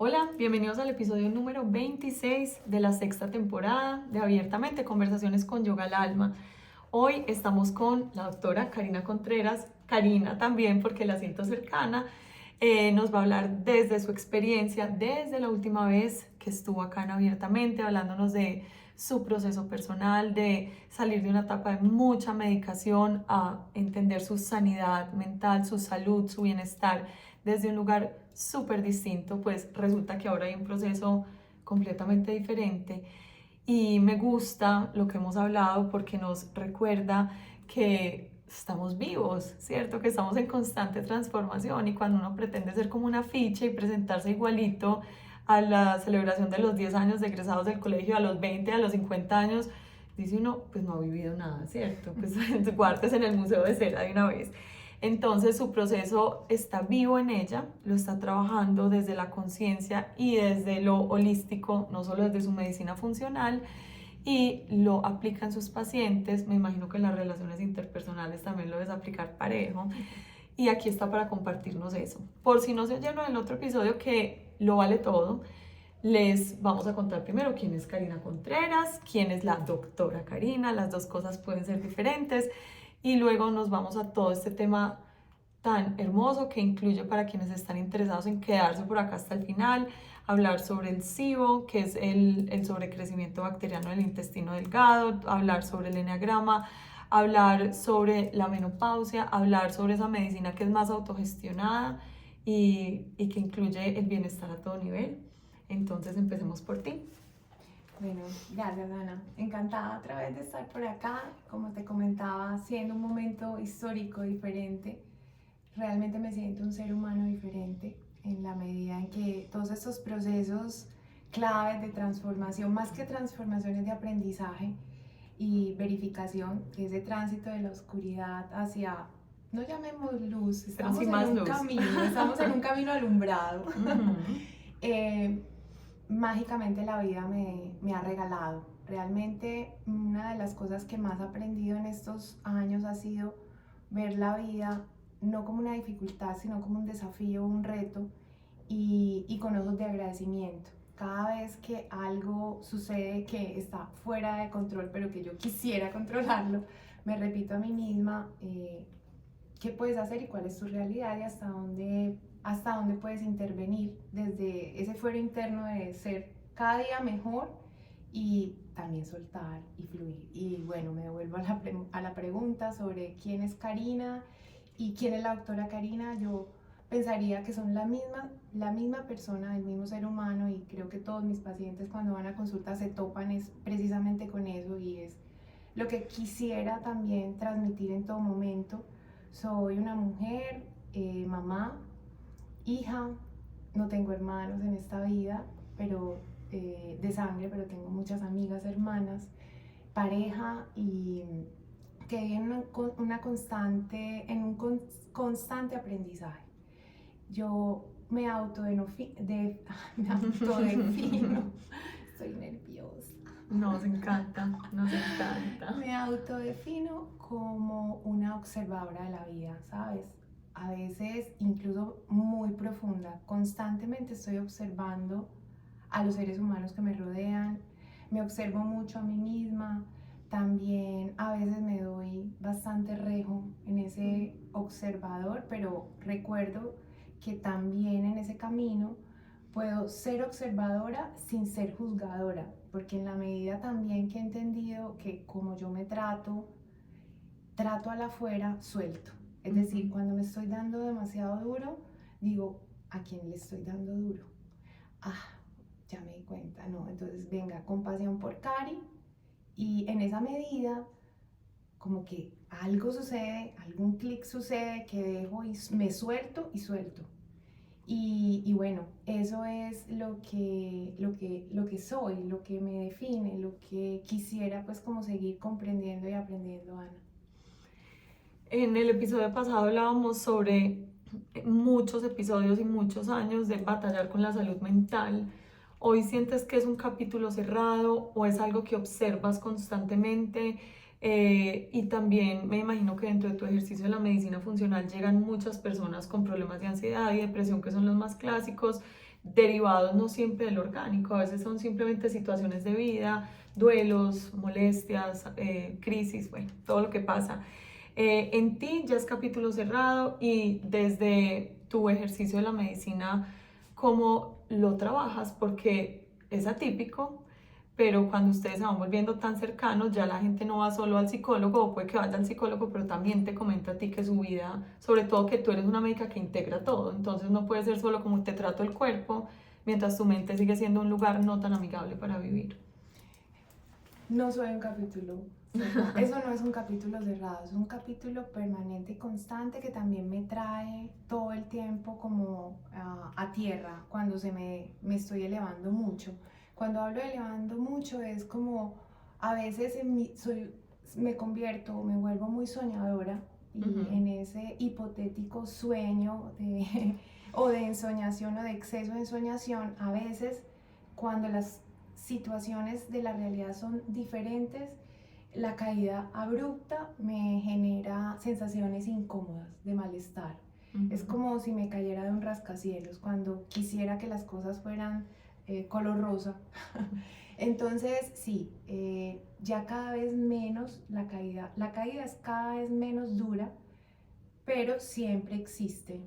Hola, bienvenidos al episodio número 26 de la sexta temporada de Abiertamente, Conversaciones con Yoga al Alma. Hoy estamos con la doctora Karina Contreras, Karina también porque la siento cercana. Nos va a hablar desde su experiencia, desde la última vez que estuvo acá en Abiertamente, hablándonos de su proceso personal, de salir de una etapa de mucha medicación a entender su sanidad mental, su salud, su bienestar desde un lugar súper distinto. Pues resulta que ahora hay un proceso completamente diferente y me gusta lo que hemos hablado porque nos recuerda que estamos vivos, ¿cierto? Que estamos en constante transformación, y cuando uno pretende ser como una ficha y presentarse igualito a la celebración de los 10 años de egresados del colegio, a los 20, a los 50 años, dice uno, pues no ha vivido nada, ¿cierto? Pues guardes en el Museo de Cera de una vez. Entonces su proceso está vivo en ella, lo está trabajando desde la conciencia y desde lo holístico, no solo desde su medicina funcional, y lo aplica en sus pacientes. Me imagino que en las relaciones interpersonales también lo debes aplicar parejo. Y aquí está para compartirnos eso. Por si no se oyeron en el otro episodio, que lo vale todo, les vamos a contar primero quién es Karina Contreras, quién es la doctora Karina. Las dos cosas pueden ser diferentes. Y luego nos vamos a todo este tema tan hermoso que incluye, para quienes están interesados en quedarse por acá hasta el final, hablar sobre el SIBO, que es el sobrecrecimiento bacteriano del intestino delgado, hablar sobre el eneagrama, hablar sobre la menopausia, hablar sobre esa medicina que es más autogestionada y que incluye el bienestar a todo nivel. Entonces empecemos por ti. Bueno, gracias Ana. Encantada otra vez de estar por acá. Como te comentaba, siendo un momento histórico diferente, realmente me siento un ser humano diferente en la medida en que todos estos procesos claves de transformación, más que transformaciones de aprendizaje y verificación, que es de tránsito de la oscuridad hacia, no llamemos luz, Pero sí estamos en más un luz. camino, estamos en un camino alumbrado. eh, Mágicamente la vida me ha regalado. Realmente una de las cosas que más he aprendido en estos años ha sido ver la vida no como una dificultad, sino como un desafío, un reto, y con ojos de agradecimiento. Cada vez que algo sucede que está fuera de control, pero que yo quisiera controlarlo, me repito a mí misma qué puedes hacer y cuál es tu realidad y hasta dónde puedes intervenir desde ese fuero interno de ser cada día mejor y también soltar y fluir. Y bueno, me devuelvo a la pregunta sobre quién es Karina y quién es la doctora Karina. Yo pensaría que son la misma persona, el mismo ser humano, y creo que todos mis pacientes cuando van a consulta se topan es precisamente con eso, y es lo que quisiera también transmitir en todo momento. Soy una mujer, mamá, hija, no tengo hermanos en esta vida, pero de sangre, pero tengo muchas amigas, hermanas, pareja, y que viven en un constante aprendizaje. Yo me me autodefino, estoy nerviosa. Nos encanta, nos encanta. Me autodefino como una observadora de la vida, ¿sabes? A veces incluso muy profunda. Constantemente estoy observando a los seres humanos que me rodean, me observo mucho a mí misma, también a veces me doy bastante rejo en ese observador, pero recuerdo que también en ese camino puedo ser observadora sin ser juzgadora, porque en la medida también que he entendido que como yo me trato a la afuera, suelto. Es decir, cuando me estoy dando demasiado duro, digo, ¿a quién le estoy dando duro? Ah, ya me di cuenta, no. Entonces, venga, compasión por Cari, y en esa medida, como que algo sucede, algún clic sucede que dejo y me suelto y suelto. Y bueno, eso es lo que soy, lo que me define, lo que quisiera pues como seguir comprendiendo y aprendiendo, Ana. En el episodio pasado hablábamos sobre muchos episodios y muchos años de batallar con la salud mental. ¿Hoy sientes que es un capítulo cerrado o es algo que observas constantemente? Y también me imagino que dentro de tu ejercicio de la medicina funcional llegan muchas personas con problemas de ansiedad y depresión, que son los más clásicos. derivados no siempre del orgánico, a veces son simplemente situaciones de vida, duelos, molestias, crisis, bueno, todo lo que pasa. En ti ya es capítulo cerrado y desde tu ejercicio de la medicina, ¿cómo lo trabajas? Porque es atípico, pero cuando ustedes se van volviendo tan cercanos, ya la gente no va solo al psicólogo, o puede que vaya al psicólogo, pero también te comenta a ti que su vida, sobre todo que tú eres una médica que integra todo, entonces no puede ser solo como te trato el cuerpo, mientras tu mente sigue siendo un lugar no tan amigable para vivir. No soy un capítulo cerrado. Eso no es un capítulo cerrado, es un capítulo permanente y constante que también me trae todo el tiempo como a tierra cuando me estoy elevando mucho. Cuando hablo de elevando mucho es como a veces me convierto, me vuelvo muy soñadora y en ese hipotético sueño o de ensoñación o de exceso de ensoñación, a veces cuando las situaciones de la realidad son diferentes, la caída abrupta me genera sensaciones incómodas de malestar. Es como si me cayera de un rascacielos cuando quisiera que las cosas fueran color rosa. Entonces, sí, ya cada vez menos la caída es cada vez menos dura, pero siempre existe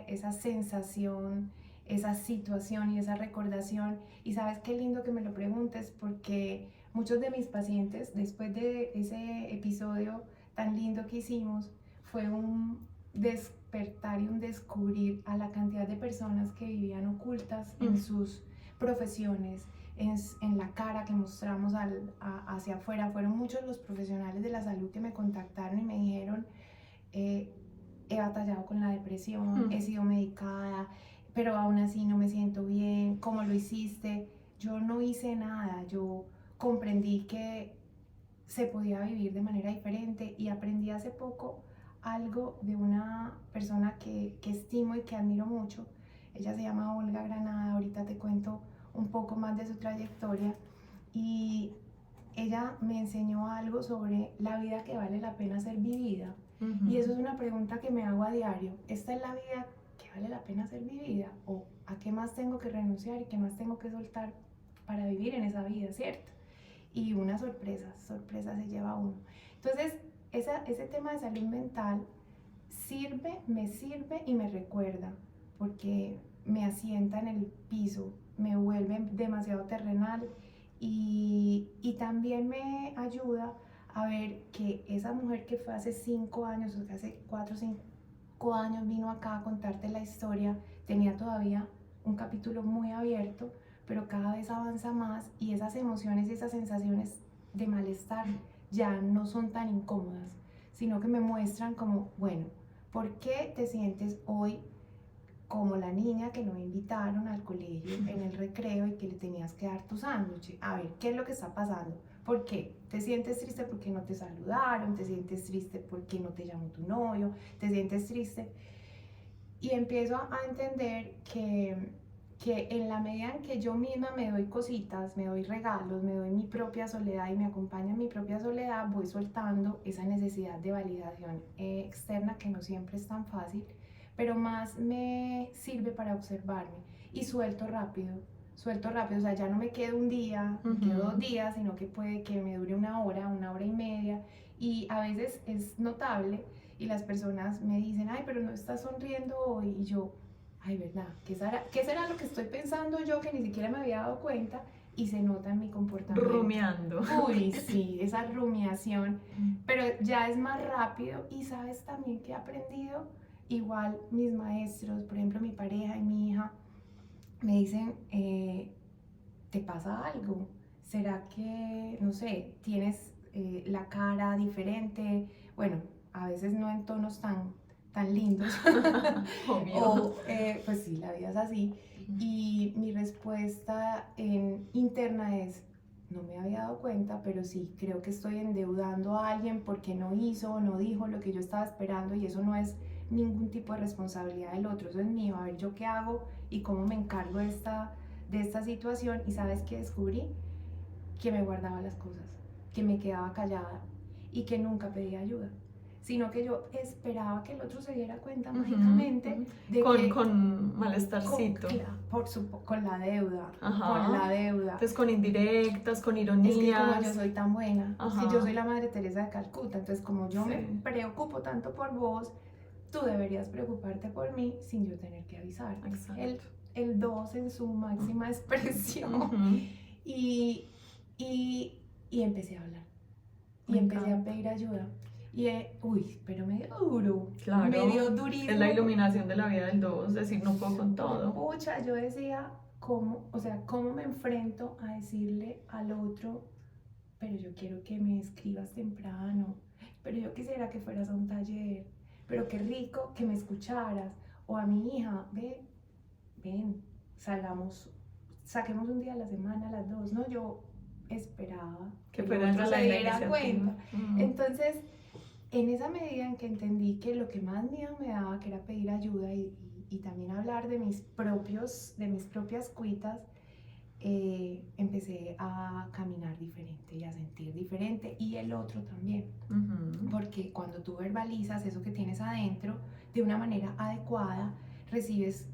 esa sensación, esa situación y esa recordación. Y sabes qué lindo que me lo preguntes, porque muchos de mis pacientes, después de ese episodio tan lindo que hicimos, fue un despertar y un descubrir a la cantidad de personas que vivían ocultas en sus profesiones, en la cara que mostramos hacia afuera. Fueron muchos los profesionales de la salud que me contactaron y me dijeron, he batallado con la depresión, he sido medicada, pero aún así no me siento bien. ¿Cómo lo hiciste? Yo no hice nada, yo comprendí que se podía vivir de manera diferente y aprendí hace poco algo de una persona que estimo y que admiro mucho. Ella se llama Olga Granada, ahorita te cuento un poco más de su trayectoria, y ella me enseñó algo sobre la vida que vale la pena ser vivida. Y eso es una pregunta que me hago a diario. ¿Esta es la vida que vale la pena ser vivida? ¿O a qué más tengo que renunciar y qué más tengo que soltar para vivir en esa vida, cierto? Y una sorpresa se lleva uno. Entonces, ese tema de salud mental me sirve y me recuerda, porque me asienta en el piso, me vuelve demasiado terrenal y también me ayuda a ver que esa mujer que fue hace 5 años, o que hace 4 o 5 años vino acá a contarte la historia, tenía todavía un capítulo muy abierto, pero cada vez avanza más y esas emociones y esas sensaciones de malestar ya no son tan incómodas, sino que me muestran como, bueno, ¿por qué te sientes hoy como la niña que no invitaron al colegio en el recreo y que le tenías que dar tu sándwich? A ver, ¿qué es lo que está pasando? ¿Por qué? ¿Te sientes triste porque no te saludaron? ¿Te sientes triste porque no te llamó tu novio? ¿Te sientes triste? Y empiezo a entender que en la medida en que yo misma me doy cositas, me doy regalos, me doy mi propia soledad y me acompaña en mi propia soledad, voy soltando esa necesidad de validación externa, que no siempre es tan fácil, pero más me sirve para observarme y suelto rápido, o sea, ya no me quedo un día, me quedo 2 días, sino que puede que me dure una hora y media, y a veces es notable y las personas me dicen, ay, pero no estás sonriendo hoy, y yo, ay, ¿verdad? ¿Qué será lo que estoy pensando yo que ni siquiera me había dado cuenta? Y se nota en mi comportamiento. Rumiando. Uy, sí, esa rumiación, pero ya es más rápido. Y sabes también que he aprendido, igual mis maestros, por ejemplo mi pareja y mi hija, me dicen, ¿te pasa algo? ¿Será que, no sé, tienes la cara diferente? Bueno, a veces no en tonos tan lindos. Obvio. O, pues sí, la vida es así. Y mi respuesta interna es, no me había dado cuenta, pero sí, creo que estoy endeudando a alguien porque no hizo o no dijo lo que yo estaba esperando, y eso no es ningún tipo de responsabilidad del otro, eso es mío. A ver, yo qué hago y cómo me encargo de esta situación. Y sabes que descubrí que me guardaba las cosas, que me quedaba callada y que nunca pedía ayuda. sino que yo esperaba que el otro se diera cuenta mágicamente de que... Con malestarcito. Con la deuda, Ajá. con la deuda. Entonces con indirectas, con ironías. Es que como yo soy tan buena, Ajá. si yo soy la Madre Teresa de Calcuta, entonces como yo me preocupo tanto por vos, tú deberías preocuparte por mí sin yo tener que avisarte. Exacto. El 2 en su máxima expresión. Y empecé a hablar. Y empecé a pedir ayuda. Y, pero me dio duro. Claro. Me dio durísimo. Es la iluminación de la vida del 2, es decir, no puedo con todo. Pucha, yo decía, ¿cómo me enfrento a decirle al otro, pero yo quiero que me escribas temprano, pero yo quisiera que fueras a un taller, pero qué rico que me escucharas, o a mi hija, ven, saquemos un día a la semana a las 2, ¿no? Yo esperaba que fueran se dieran cuenta. Entonces, en esa medida en que entendí que lo que más miedo me daba, que era pedir ayuda y también hablar de mis propias cuitas, empecé a caminar diferente y a sentir diferente, y el otro también, porque cuando tú verbalizas eso que tienes adentro de una manera adecuada, recibes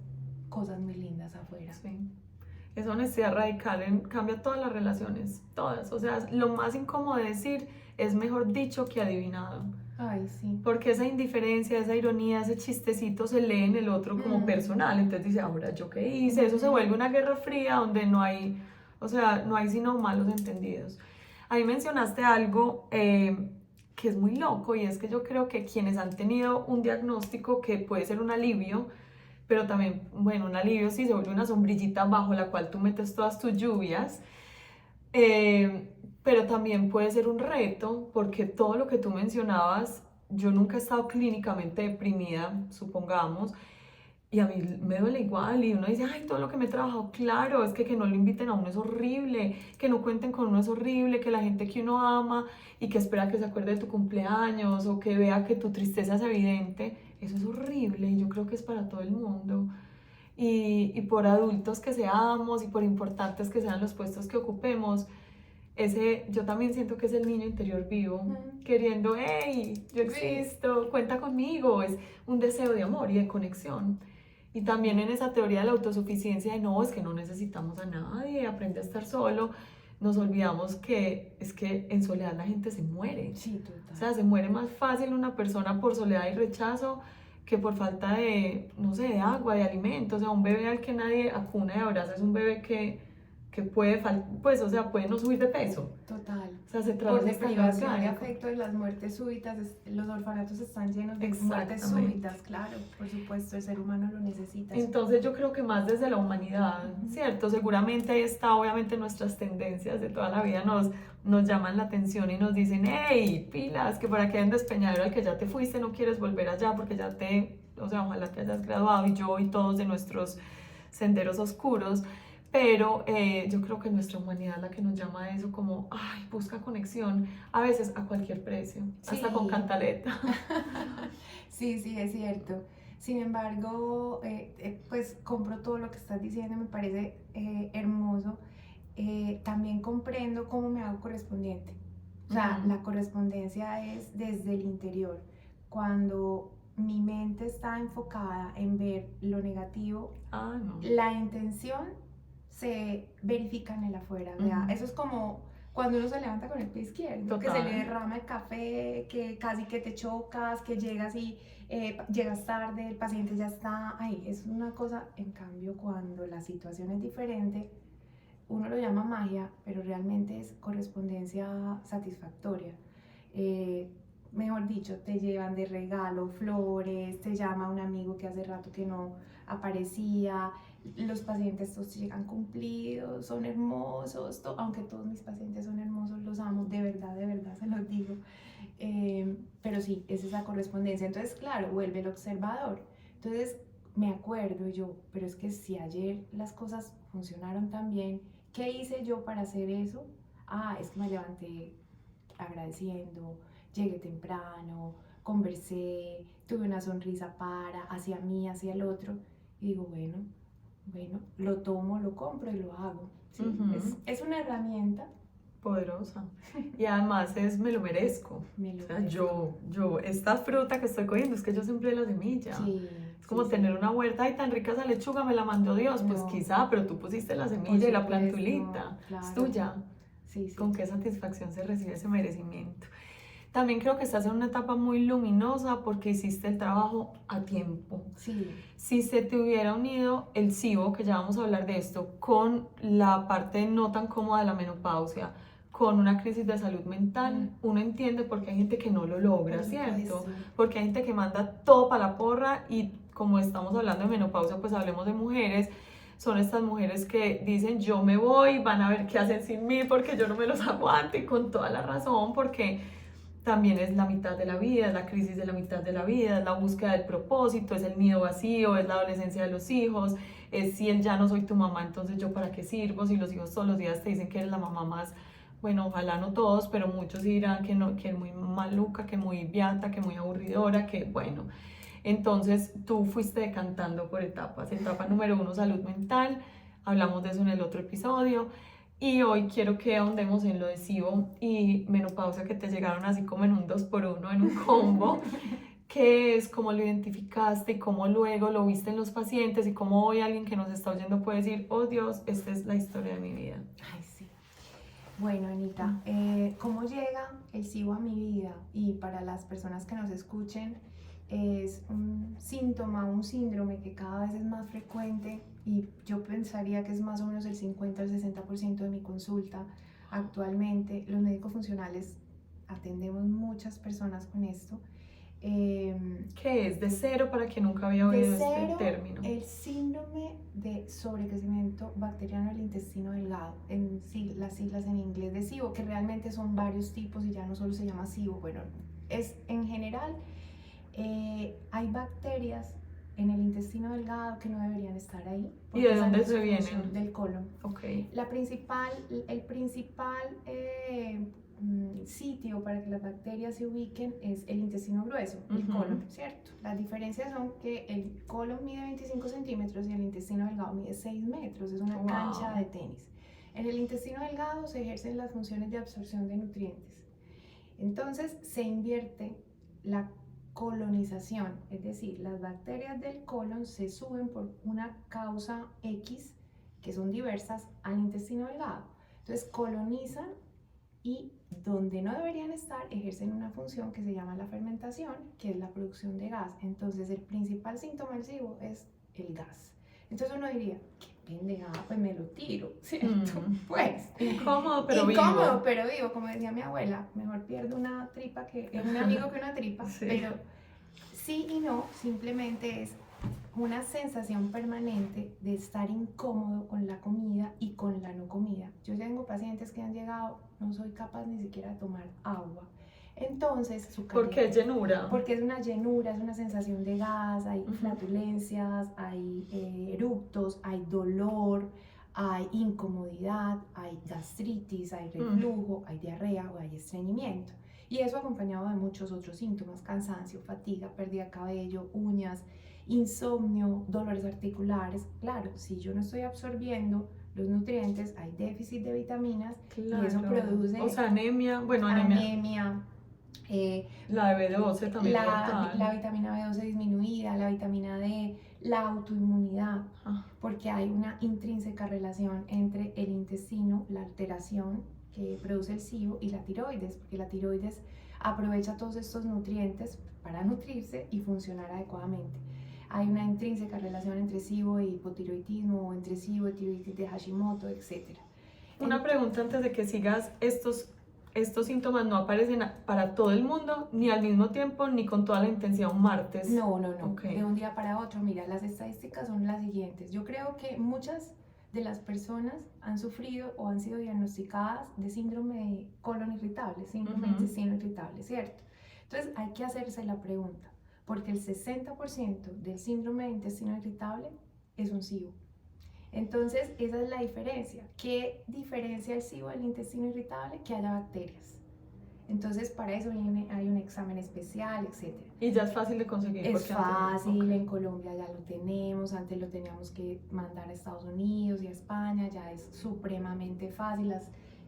cosas muy lindas afuera. Sí. Esa honestidad radical cambia todas las relaciones, todas. O sea, lo más incómodo de decir es mejor dicho que adivinado. Ay, sí. Porque esa indiferencia, esa ironía, ese chistecito se lee en el otro como personal. Entonces dice, ahora yo qué hice. Eso se vuelve una guerra fría donde no hay sino malos entendidos. Ahí mencionaste algo que es muy loco, y es que yo creo que quienes han tenido un diagnóstico que puede ser un alivio, pero también, bueno, un alivio sí se vuelve una sombrillita bajo la cual tú metes todas tus lluvias, pero también puede ser un reto, porque todo lo que tú mencionabas, yo nunca he estado clínicamente deprimida, supongamos, y a mí me duele igual, y uno dice, ay, todo lo que me he trabajado, claro, es que no lo inviten a uno es horrible, que no cuenten con uno es horrible, que la gente que uno ama y que espera que se acuerde de tu cumpleaños o que vea que tu tristeza es evidente, eso es horrible, y yo creo que es para todo el mundo. Y por adultos que seamos y por importantes que sean los puestos que ocupemos, yo también siento que es el niño interior vivo, queriendo, hey, yo existo, cuenta conmigo, es un deseo de amor y de conexión. Y también en esa teoría de la autosuficiencia de no, es que no necesitamos a nadie, aprende a estar solo, nos olvidamos que es que en soledad la gente se muere. Sí, total. O sea, se muere más fácil una persona por soledad y rechazo que por falta de, no sé, de agua, de alimentos. O sea, un bebé al que nadie acuna y abraza es un bebé que puede, pues, o sea, puede no subir de peso. Total. O sea, se trata por de deprivación y afecto de las muertes súbitas, los orfanatos están llenos de muertes súbitas, claro, por supuesto, el ser humano lo necesita. Entonces yo creo que más desde la humanidad, ¿cierto? Seguramente ahí está, obviamente nuestras tendencias de toda la vida nos llaman la atención y nos dicen, hey, pilas, que por aquí hay un despeñadero al que ya te fuiste, no quieres volver allá porque o sea, ojalá te hayas graduado, y yo y todos de nuestros senderos oscuros. Pero yo creo que nuestra humanidad es la que nos llama a eso, como, ay, busca conexión, a veces a cualquier precio, sí, hasta con cantaleta. Sí, es cierto. Sin embargo, pues compro todo lo que estás diciendo, me parece hermoso. También comprendo cómo me hago correspondiente. O sea, la correspondencia es desde el interior. Cuando mi mente está enfocada en ver lo negativo, la intención se verifica en el afuera. Eso es como cuando uno se levanta con el pie izquierdo, que se le derrama el café, que casi que te chocas, que llegas y llegas tarde, el paciente ya está ahí. Es una cosa. En cambio, cuando la situación es diferente, uno lo llama magia, pero realmente es correspondencia satisfactoria. Mejor dicho, te llevan de regalo flores, te llama un amigo que hace rato que no aparecía, los pacientes todos llegan cumplidos, son hermosos, aunque todos mis pacientes son hermosos, los amo, de verdad se los digo. Pero sí, es esa correspondencia. Entonces, claro, vuelve el observador. Entonces, me acuerdo yo, pero es que si ayer las cosas funcionaron tan bien, ¿qué hice yo para hacer eso? Es que me levanté agradeciendo, llegué temprano, conversé, tuve una sonrisa hacia mí, hacia el otro, y digo, bueno, lo tomo, lo compro y lo hago. ¿Sí? Es una herramienta, Poderosa. Y además me lo merezco. Me lo O sea, merezco. esta fruta que estoy cogiendo, es que yo sembré la semilla. Sí, Es como sí, tener sí. una huerta, ay, tan rica esa lechuga, me la mandó Dios. Pues No, quizá, pero tú pusiste la por semilla y la supuesto, plantulita. Es claro. tuya. Sí, sí. Con qué satisfacción se recibe ese merecimiento. También creo que estás en una etapa muy luminosa porque hiciste el trabajo a tiempo. Sí. Si se te hubiera unido el SIBO, que ya vamos a hablar de esto, con la parte no tan cómoda de la menopausia, con una crisis de salud mental, uno entiende por qué hay gente que no lo logra, Por ¿cierto? supuesto. Porque hay gente que manda todo para la porra y como estamos hablando de menopausia, pues hablemos de mujeres. Son estas mujeres que dicen yo me voy, van a ver qué hacen sin mí porque yo no me los aguanto y con toda la razón porque también es la mitad de la vida, es la crisis de la mitad de la vida, es la búsqueda del propósito, es el nido vacío, es la adolescencia de los hijos, es si él ya no soy tu mamá, entonces yo para qué sirvo, si los hijos todos los días te dicen que eres la mamá más, bueno, ojalá no todos, pero muchos dirán que no, que es muy maluca, que muy beata, que muy aburridora, que bueno. Entonces tú fuiste decantando por etapas. Etapa número 1, salud mental, hablamos de eso en el otro episodio. Y hoy quiero que ahondemos en lo de SIBO y menopausia que te llegaron así como en un 2x1, en un combo. ¿Qué es? ¿Cómo lo identificaste? ¿Y cómo luego lo viste en los pacientes? ¿Y cómo hoy alguien que nos está oyendo puede decir, oh Dios, esta es la historia de mi vida? Ay, sí. Bueno, Anita, ¿cómo llega el SIBO a mi vida? Y para las personas que nos escuchen, es un síntoma, un síndrome que cada vez es más frecuente y yo pensaría que es más o menos el 50 al 60% de mi consulta actualmente. Los médicos funcionales atendemos muchas personas con esto. ¿Qué es? De cero para quien nunca había oído este término. El síndrome de sobrecrecimiento bacteriano del intestino delgado, las siglas en inglés de SIBO, que realmente son varios tipos y ya no solo se llama SIBO. Bueno, es en general, hay bacterias en el intestino delgado que no deberían estar ahí. ¿Y de dónde se vienen? Del colon. Okay. El principal sitio para que las bacterias se ubiquen es el intestino grueso, el colon, ¿cierto? Las diferencias son que el colon mide 25 centímetros y el intestino delgado mide 6 metros, es una cancha de tenis. En el intestino delgado se ejercen las funciones de absorción de nutrientes. Entonces se invierte la colonización, es decir, las bacterias del colon se suben por una causa X, que son diversas, al intestino delgado. Entonces colonizan y donde no deberían estar ejercen una función que se llama la fermentación, que es la producción de gas. Entonces el principal síntoma del SIBO es el gas. Entonces uno diría, qué pendejada, pues me lo tiro, ¿cierto? Pues incómodo pero vivo, como decía mi abuela, mejor pierdo una tripa un amigo que una tripa. Sí. Pero sí y no, simplemente es una sensación permanente de estar incómodo con la comida y con la no comida. Yo tengo pacientes que han llegado, no soy capaz ni siquiera de tomar agua. Entonces, ¿por qué llenura? Porque es una llenura, es una sensación de gas, hay flatulencias, hay eructos, hay dolor, hay incomodidad, hay gastritis, hay reflujo, hay diarrea o hay estreñimiento. Y eso acompañado de muchos otros síntomas, cansancio, fatiga, pérdida de cabello, uñas, insomnio, dolores articulares. Claro, si yo no estoy absorbiendo los nutrientes, hay déficit de vitaminas, claro, y eso produce... O sea, anemia, bueno, anemia. La de B12 también. La vitamina B12 disminuida, la vitamina D, la autoinmunidad, porque hay una intrínseca relación entre el intestino, la alteración que produce el SIBO y la tiroides, porque la tiroides aprovecha todos estos nutrientes para nutrirse y funcionar adecuadamente. Hay una intrínseca relación entre SIBO e hipotiroidismo, o entre SIBO y tiroides de Hashimoto, etc. Una pregunta antes de que sigas, estos síntomas no aparecen para todo el mundo, ni al mismo tiempo, ni con toda la intensidad un martes. No. Okay. De un día para otro. Mira, las estadísticas son las siguientes. Yo creo que muchas de las personas han sufrido o han sido diagnosticadas de síndrome de colon irritable, síndrome de intestino irritable, ¿cierto? Entonces hay que hacerse la pregunta, porque el 60% del síndrome de intestino irritable es un SIBO. Entonces esa es la diferencia. ¿Qué diferencia el SIBO del intestino irritable? Que haya bacterias. Entonces para eso hay un examen especial, etc. Y ya es fácil de conseguir. Es fácil, en Colombia ya lo tenemos, antes lo teníamos que mandar a Estados Unidos y a España, ya es supremamente fácil.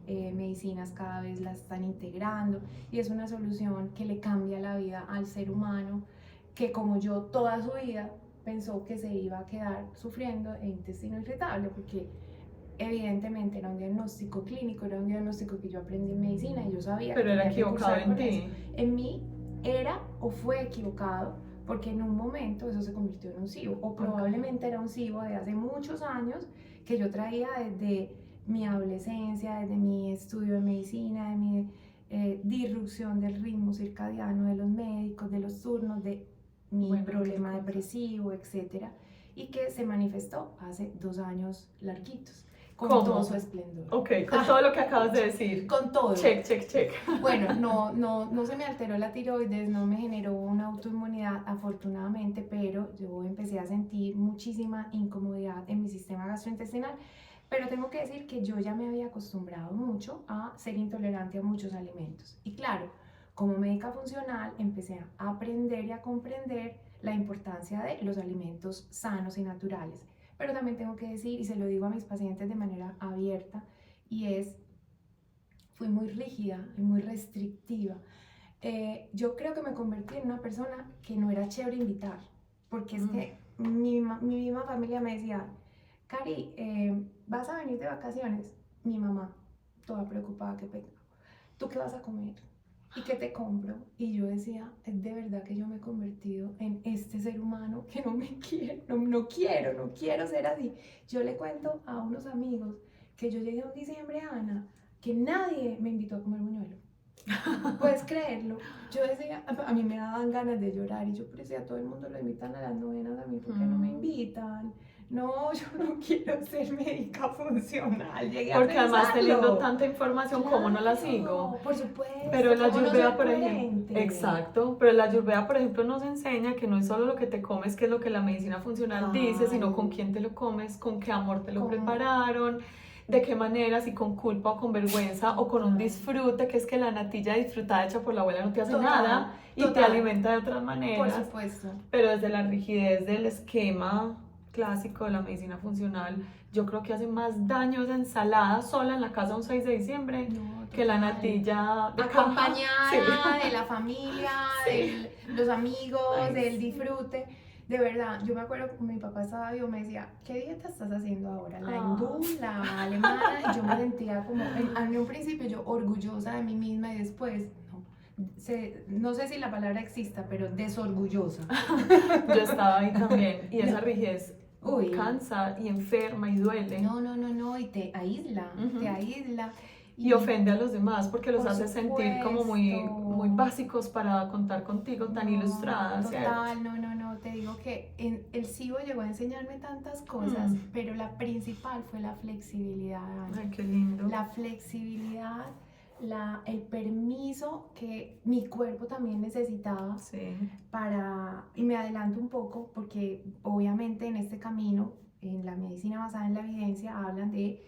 medicinas cada vez las están integrando y es una solución que le cambia la vida al ser humano que como yo toda su vida pensó que se iba a quedar sufriendo de intestino irritable porque evidentemente era un diagnóstico clínico, era un diagnóstico que yo aprendí en medicina y yo sabía pero que era tenía que equivocado cursar en con ti. eso. En mí era o fue equivocado porque en un momento eso se convirtió en un SIBO o probablemente era un SIBO de hace muchos años que yo traía desde mi adolescencia, desde mi estudio de medicina, de mi disrupción del ritmo circadiano de los médicos, de los turnos, de mi problema depresivo, etcétera, y que se manifestó hace 2 años larguitos. Con todo su esplendor. Ok, con todo lo que acabas de decir. Con todo. Check, check, check. Bueno, no se me alteró la tiroides, no me generó una autoinmunidad, afortunadamente, pero yo empecé a sentir muchísima incomodidad en mi sistema gastrointestinal. Pero tengo que decir que yo ya me había acostumbrado mucho a ser intolerante a muchos alimentos. Y claro, como médica funcional empecé a aprender y a comprender la importancia de los alimentos sanos y naturales. Pero también tengo que decir, y se lo digo a mis pacientes de manera abierta, y es, fui muy rígida y muy restrictiva. Yo creo que me convertí en una persona que no era chévere invitar, porque es que mi misma familia me decía, Cari, ¿vas a venir de vacaciones? Mi mamá, toda preocupada, qué pecado. ¿Tú qué vas a comer? ¿Y qué te compro? Y yo decía, es de verdad que yo me he convertido en este ser humano que no me quiere, no quiero ser así. Yo le cuento a unos amigos que yo llegué un diciembre, Ana, que nadie me invitó a comer buñuelo. ¿Puedes creerlo? Yo decía, a mí me daban ganas de llorar y yo decía, a todo el mundo lo invitan a las novenas, a mí, ¿por qué no me invitan? No, yo no quiero ser médica funcional. Llegué porque a además teniendo tanta información, claro, ¿cómo no la sigo? Por supuesto. Pero la Ayurveda, por ejemplo, exacto, pero la Ayurveda, por ejemplo, nos enseña que no es solo lo que te comes, que es lo que la medicina funcional dice, sino con quién te lo comes, con qué amor te lo prepararon, de qué manera, si con culpa o con vergüenza o con un disfrute, que es que la natilla disfrutada hecha por la abuela no te hace nada y te alimenta de otras maneras. Por supuesto. Pero desde la rigidez del esquema clásico de la medicina funcional, yo creo que hace más daño esa ensalada sola en la casa un 6 de diciembre que la natilla de acompañada de la familia, de los amigos, del disfrute. De verdad, yo me acuerdo que mi papá estaba vivo, me decía, ¿qué dieta estás haciendo ahora? ¿La hindú, la alemana? Y yo me sentía como, en un principio yo orgullosa de mí misma y después, no sé si la palabra exista, pero desorgullosa. Yo estaba ahí también y esa rigidez cansa y enferma y duele. No, y te aísla, te aísla. Y ofende a los demás porque los hace sentir como muy básicos para contar contigo, tan ilustrada. Total, no, te digo que el SIBO llegó a enseñarme tantas cosas, pero la principal fue la flexibilidad. Ay, qué lindo. La flexibilidad, el permiso que mi cuerpo también necesitaba y me adelanto un poco porque obviamente en este camino, en la medicina basada en la evidencia, hablan de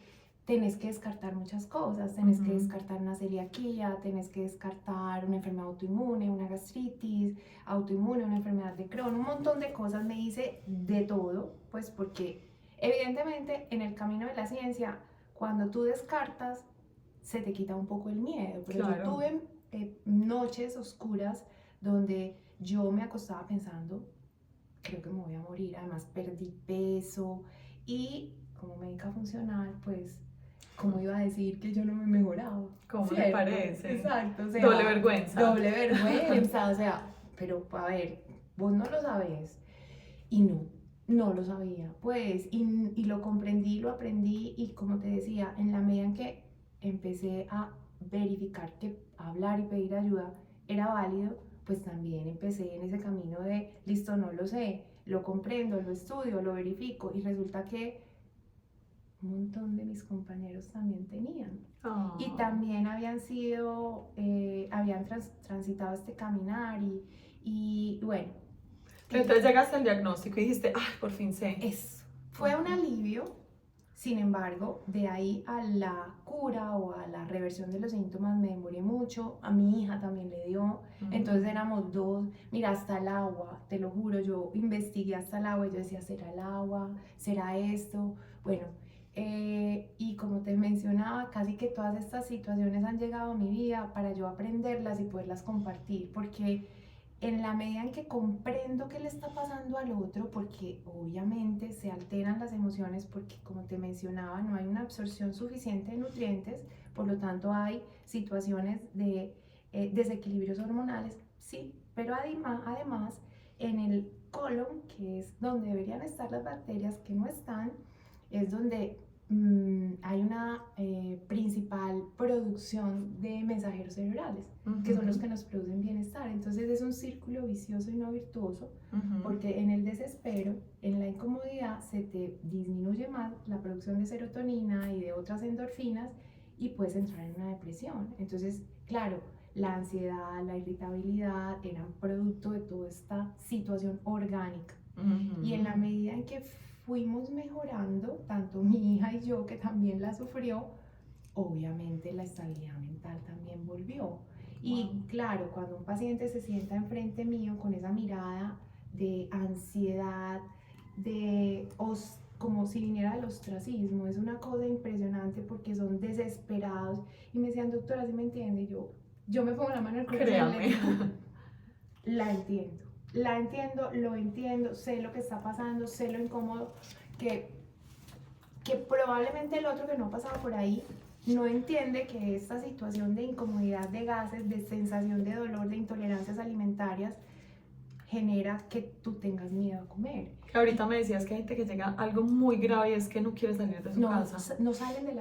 tenés que descartar muchas cosas, tenés que descartar una celiaquía, tenés que descartar una enfermedad autoinmune, una gastritis autoinmune, una enfermedad de Crohn, un montón de cosas, me dice de todo, pues porque evidentemente en el camino de la ciencia, cuando tú descartas, se te quita un poco el miedo, pero yo tuve noches oscuras donde yo me acostaba pensando, creo que me voy a morir, además perdí peso y como médica funcional, pues ¿cómo iba a decir que yo no me mejoraba? ¿Cómo le parece? Exacto. O sea, doble vergüenza. Doble vergüenza, o sea, pero a ver, vos no lo sabés. Y no lo sabía. Pues, y lo comprendí, lo aprendí, y como te decía, en la medida en que empecé a verificar que hablar y pedir ayuda era válido, pues también empecé en ese camino de, listo, no lo sé, lo comprendo, lo estudio, lo verifico, y resulta que un montón de mis compañeros también tenían. Y también habían sido, habían transitado este caminar y bueno. Pero entonces llegaste al diagnóstico y dijiste, ay, por fin sé. Eso. Fue un alivio, sin embargo, de ahí a la cura o a la reversión de los síntomas me demoré mucho. A mi hija también le dio, entonces éramos dos. Mira, hasta el agua, te lo juro, yo investigué hasta el agua y yo decía, ¿será el agua? ¿Será esto? Bueno, Y como te mencionaba, casi que todas estas situaciones han llegado a mi vida para yo aprenderlas y poderlas compartir, porque en la medida en que comprendo qué le está pasando al otro, porque obviamente se alteran las emociones, porque como te mencionaba, no hay una absorción suficiente de nutrientes, por lo tanto hay situaciones de desequilibrios hormonales, sí, pero además en el colon, que es donde deberían estar las bacterias que no están, es donde hay una principal producción de mensajeros cerebrales, que son los que nos producen bienestar. Entonces es un círculo vicioso y no virtuoso, porque en el desespero, en la incomodidad, se te disminuye más la producción de serotonina y de otras endorfinas y puedes entrar en una depresión. Entonces, claro, la ansiedad, la irritabilidad eran producto de toda esta situación orgánica. Y en la medida en que fuimos mejorando, tanto mi hija y yo, que también la sufrió, obviamente la estabilidad mental también volvió. Y claro, cuando un paciente se sienta enfrente mío con esa mirada de ansiedad, como si viniera del ostracismo, es una cosa impresionante porque son desesperados y me decían, doctora, ¿sí me entiende? Y yo me pongo la mano en el corazón y le digo, la entiendo, lo entiendo, sé lo que está pasando, sé lo incómodo, que probablemente el otro que no ha pasado por ahí no entiende que esta situación de incomodidad, de gases, de sensación de dolor, de intolerancias alimentarias, genera que tú tengas miedo a comer. Que ahorita me decías que hay gente que llega a algo muy grave y es que no quiere salir de su casa. No salen de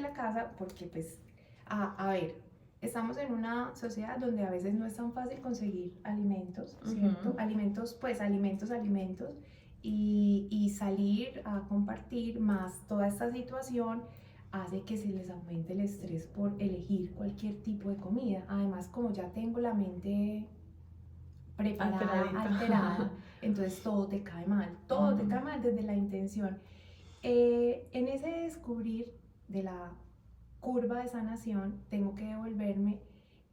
la casa porque pues, a ver, estamos en una sociedad donde a veces no es tan fácil conseguir alimentos, ¿cierto? Alimentos, y salir a compartir más toda esta situación hace que se les aumente el estrés por elegir cualquier tipo de comida. Además, como ya tengo la mente alterada, entonces todo te cae mal, te cae mal desde la intención. En ese descubrir de la curva de sanación, tengo que devolverme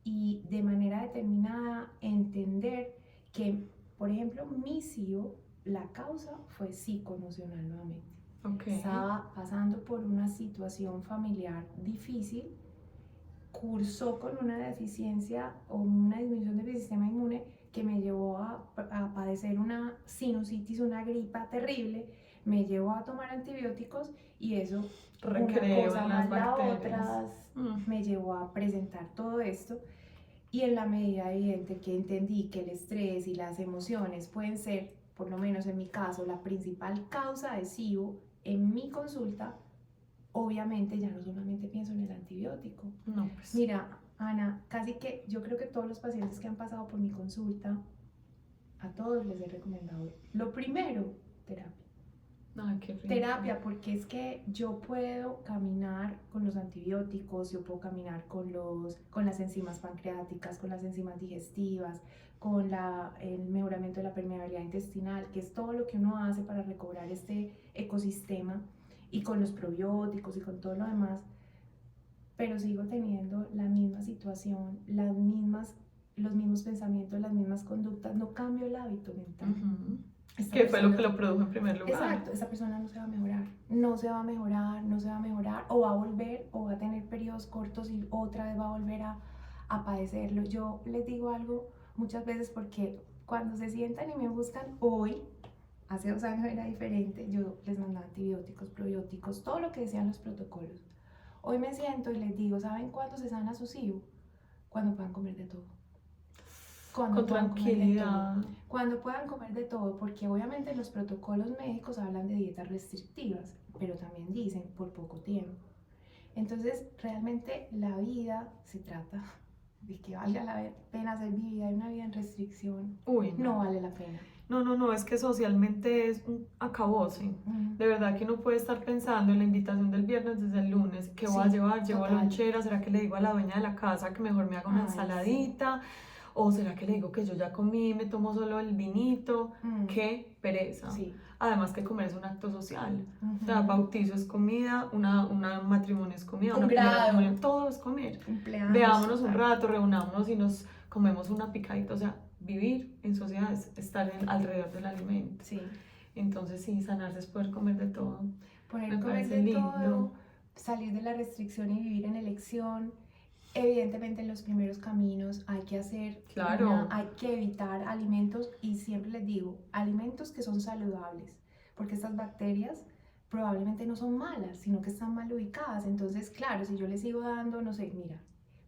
y de manera determinada entender que, por ejemplo, mi SIBO, la causa fue psicoemocional nuevamente. Estaba pasando por una situación familiar difícil, cursó con una deficiencia o una disminución del sistema inmune que me llevó a padecer una sinusitis, una gripa terrible, me llevó a tomar antibióticos y eso, una cosa más la otra, me llevó a presentar todo esto. Y en la medida evidente que entendí que el estrés y las emociones pueden ser, por lo menos en mi caso, la principal causa de SIBO en mi consulta, obviamente ya no solamente pienso en el antibiótico. No, pues. Mira, Ana, casi que yo creo que todos los pacientes que han pasado por mi consulta, a todos les he recomendado lo primero, terapia. Ay, qué rico. Terapia, porque es que yo puedo caminar con los antibióticos, yo puedo caminar con las enzimas pancreáticas, con las enzimas digestivas, con el mejoramiento de la permeabilidad intestinal, que es todo lo que uno hace para recobrar este ecosistema, y con los probióticos y con todo lo demás, pero sigo teniendo la misma situación, los mismos pensamientos, las mismas conductas, no cambio el hábito mental. ¿Qué fue lo que lo produjo en primer lugar? Exacto, esa persona no se va a mejorar, no se va a mejorar, o va a volver, o va a tener periodos cortos y otra vez va a volver a padecerlo. Yo les digo algo muchas veces porque cuando se sientan y me buscan hoy, hace 2 años era diferente, yo les mandaba antibióticos, probióticos, todo lo que decían los protocolos. Hoy me siento y les digo, ¿saben cuándo se sana su SIBO? Cuando puedan comer de todo. Con tranquilidad. Cuando puedan comer de todo, porque obviamente los protocolos médicos hablan de dietas restrictivas, pero también dicen por poco tiempo. Entonces, realmente la vida se trata de que valga la pena ser vivida, y una vida en restricción no vale la pena. No, es que socialmente es un acabose. De verdad que uno puede estar pensando en la invitación del viernes desde el lunes, ¿qué voy a llevar? ¿Llevo lonchera? ¿Será que le digo a la dueña de la casa que mejor me haga una ensaladita? ¿O será que le digo que yo ya comí, me tomo solo el vinito? ¡Qué pereza! Además que comer es un acto social. O sea, bautizo es comida, un matrimonio es comida, una primera comunión, todo es comer. Veámonos un rato, reunámonos y nos comemos una picadita. O sea, vivir en sociedad es estar alrededor del alimento. Entonces sí, sanarse es poder comer de todo. Poder Me comer parece de lindo. todo, salir de la restricción y vivir en elección. Evidentemente en los primeros caminos hay que hacer, Claro. hay que evitar alimentos y siempre les digo, alimentos que son saludables, porque estas bacterias probablemente no son malas, sino que están mal ubicadas. Entonces, claro, si yo les sigo dando, no sé, mira,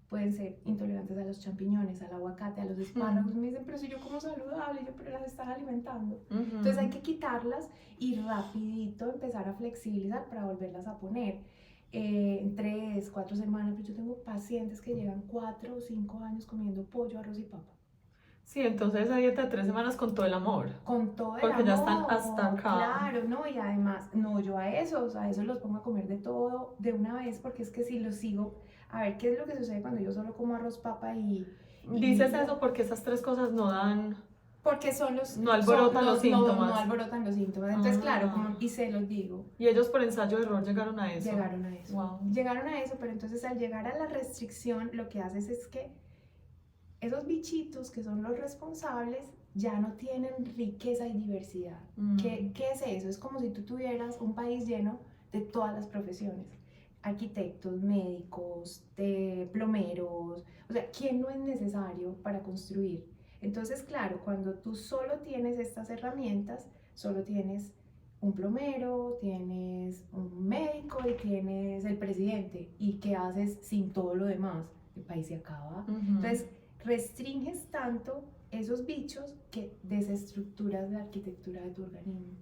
pueden ser intolerantes a los champiñones, al aguacate, a los espárragos. Me dicen, pero si yo como saludable, yo, pero las estás alimentando. Entonces hay que quitarlas y rapidito empezar a flexibilizar para volverlas a poner. En 3, 4 semanas, pues yo tengo pacientes que llevan 4 o 5 años comiendo pollo, arroz y papa. Sí, entonces esa dieta de 3 semanas con todo el amor. Con todo el Porque amor, ya están hasta acá. claro, ¿no? Y además, no, yo a esos los pongo a comer de todo de una vez, porque es que si los sigo, a ver, ¿qué es lo que sucede cuando yo solo como arroz, papa y Dices eso porque esas 3 cosas no dan... Porque son los... No alborotan los síntomas. No alborotan los síntomas. Entonces, claro, y se los digo. Y ellos por ensayo de error llegaron a eso. Llegaron a eso. Wow. Llegaron a eso, pero entonces al llegar a la restricción, lo que haces es que esos bichitos que son los responsables ya no tienen riqueza y diversidad. ¿Qué es eso? Es como si tú tuvieras un país lleno de todas las profesiones. Arquitectos, médicos, plomeros, o sea, ¿quién no es necesario para construir? Entonces, claro, cuando tú solo tienes estas herramientas, solo tienes un plomero, tienes un médico y tienes el presidente. ¿Y qué haces sin todo lo demás? El país se acaba. Entonces, restringes tanto esos bichos que desestructuras la arquitectura de tu organismo.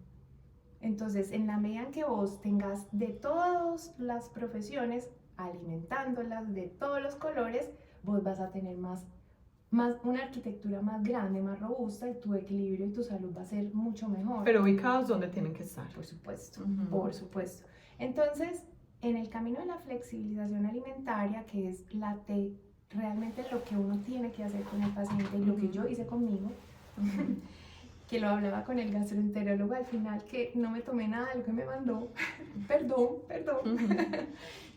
Entonces, en la medida en que vos tengas de todas las profesiones, alimentándolas de todos los colores, vos vas a tener más una arquitectura más grande, más robusta, y tu equilibrio y tu salud va a ser mucho mejor. Pero ubicados donde tienen que estar. Por supuesto, por supuesto. Entonces, en el camino de la flexibilización alimentaria, que es realmente lo que uno tiene que hacer con el paciente y lo que yo hice conmigo, que lo hablaba con el gastroenterólogo al final, que no me tomé nada de lo que me mandó, perdón,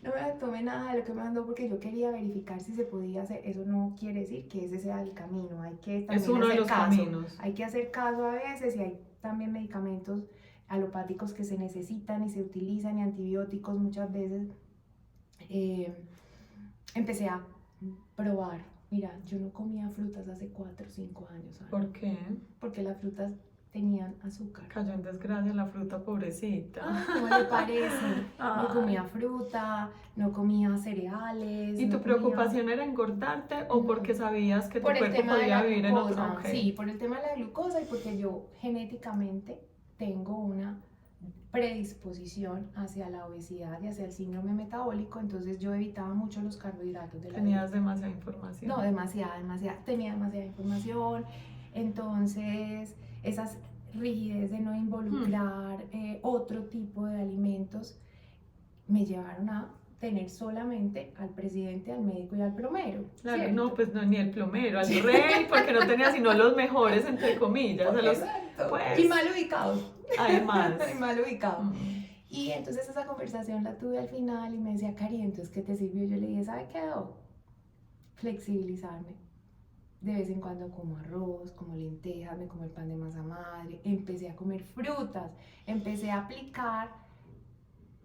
no me tomé nada de lo que me mandó porque yo quería verificar si se podía hacer. Eso no quiere decir que ese sea el camino, hay que también es uno de los caminos. Hay que hacer caso a veces, y hay también medicamentos alopáticos que se necesitan y se utilizan, y antibióticos muchas veces. Empecé a probar. Mira, yo no comía frutas hace 4 o 5 años. ¿Sabes? ¿Por qué? Porque las frutas tenían azúcar. Cayó en desgracia la fruta, pobrecita. ¿Cómo le parece? No comía fruta, no comía cereales. ¿Y tu preocupación era engordarte o porque sabías que tu cuerpo podía vivir en otro? Okay. Sí, por el tema de la glucosa y porque yo genéticamente tengo una predisposición hacia la obesidad y hacia el síndrome metabólico, entonces yo evitaba mucho los carbohidratos de la Tenías demasiada información. No, demasiada, tenía demasiada información, entonces esas rigidez de no involucrar otro tipo de alimentos me llevaron a tener solamente al presidente, al médico y al plomero. Claro, ¿cierto? no, pues no, ni el plomero, al rey, porque no tenía sino los mejores, entre comillas. Exacto. Pues, y mal ubicados. Además. Y mal ubicados. Y entonces esa conversación la tuve al final y me decía, Cari, entonces, ¿qué te sirvió? Yo le dije, ¿sabe qué? Flexibilizarme. De vez en cuando como arroz, como lentejas, me como el pan de masa madre, empecé a comer frutas, empecé a aplicar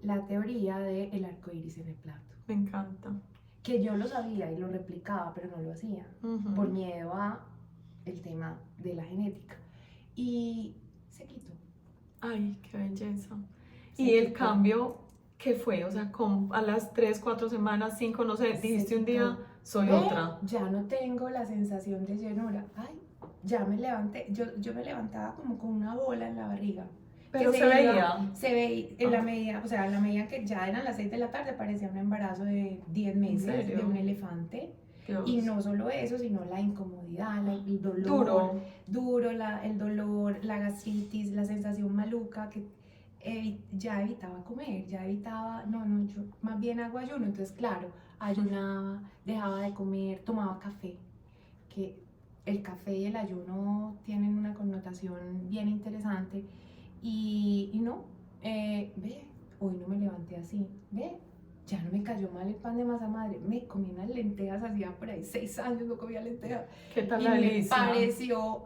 la teoría del arco iris en el plato. Me encanta. Que yo lo sabía y lo replicaba, pero no lo hacía, por miedo a el tema de la genética. Y se quitó. Ay, qué belleza. ¿Y el cambio qué fue? O sea, a las 3, 4 semanas, 5, no sé, dijiste un día, soy otra. Ya no tengo la sensación de llenura. Ay, ya me levanté. Yo me levantaba como con una bola en la barriga. Pero se veía. Se veía en la medida, o sea, en la medida que ya eran las 6 de la tarde, parecía un embarazo de 10 meses de un elefante. Dios. Y no solo eso, sino la incomodidad, el dolor. Duro, el dolor, la gastritis, la sensación maluca, que ya evitaba comer, yo más bien hago ayuno. Entonces, claro, ayunaba, dejaba de comer, tomaba café, que el café y el ayuno tienen una connotación bien interesante. Y no, hoy no me levanté así, ya no me cayó mal el pan de masa madre, me comí unas lentejas, hacía por ahí 6 años no comía lentejas. ¿Qué tal Y la me delicia? pareció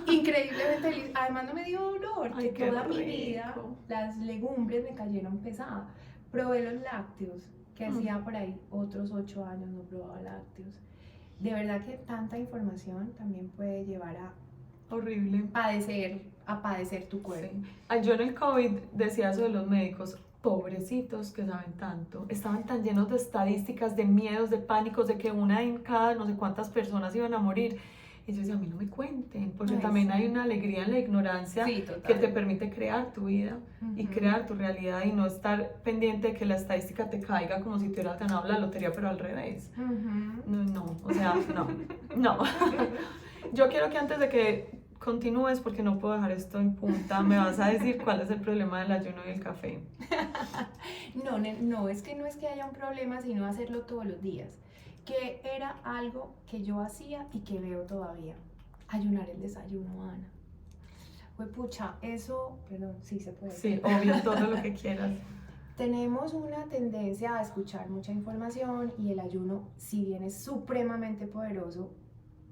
increíblemente delicioso. Además no me dio dolor, Ay, que qué toda mi rico. vida las legumbres me cayeron pesadas. Probé los lácteos, que hacía por ahí otros 8 años no probaba lácteos. De verdad que tanta información también puede llevar a Horrible. padecer tu cuerpo. Sí. Ay, yo en el COVID decía eso de los médicos, pobrecitos que saben tanto, estaban tan llenos de estadísticas, de miedos, de pánicos, de que una en cada no sé cuántas personas iban a morir. Y yo decía, a mí no me cuenten, porque Ay, también sí. hay una alegría en la ignorancia Sí, total. que te permite crear tu vida y Ujú. crear tu realidad y no estar pendiente de que la estadística te caiga como si te hubieras ganado la lotería, pero al revés. Ujú. No, o sea, no. Yo quiero que antes de que continúes, porque no puedo dejar esto en punta, me vas a decir cuál es el problema del ayuno y el café. No, es que no es que haya un problema, sino hacerlo todos los días. Que era algo que yo hacía y que veo todavía. Ayunar el desayuno, Ana. Pues pucha, eso, perdón, sí se puede. Sí, obvio, todo lo que quieras. Tenemos una tendencia a escuchar mucha información y el ayuno, si bien es supremamente poderoso,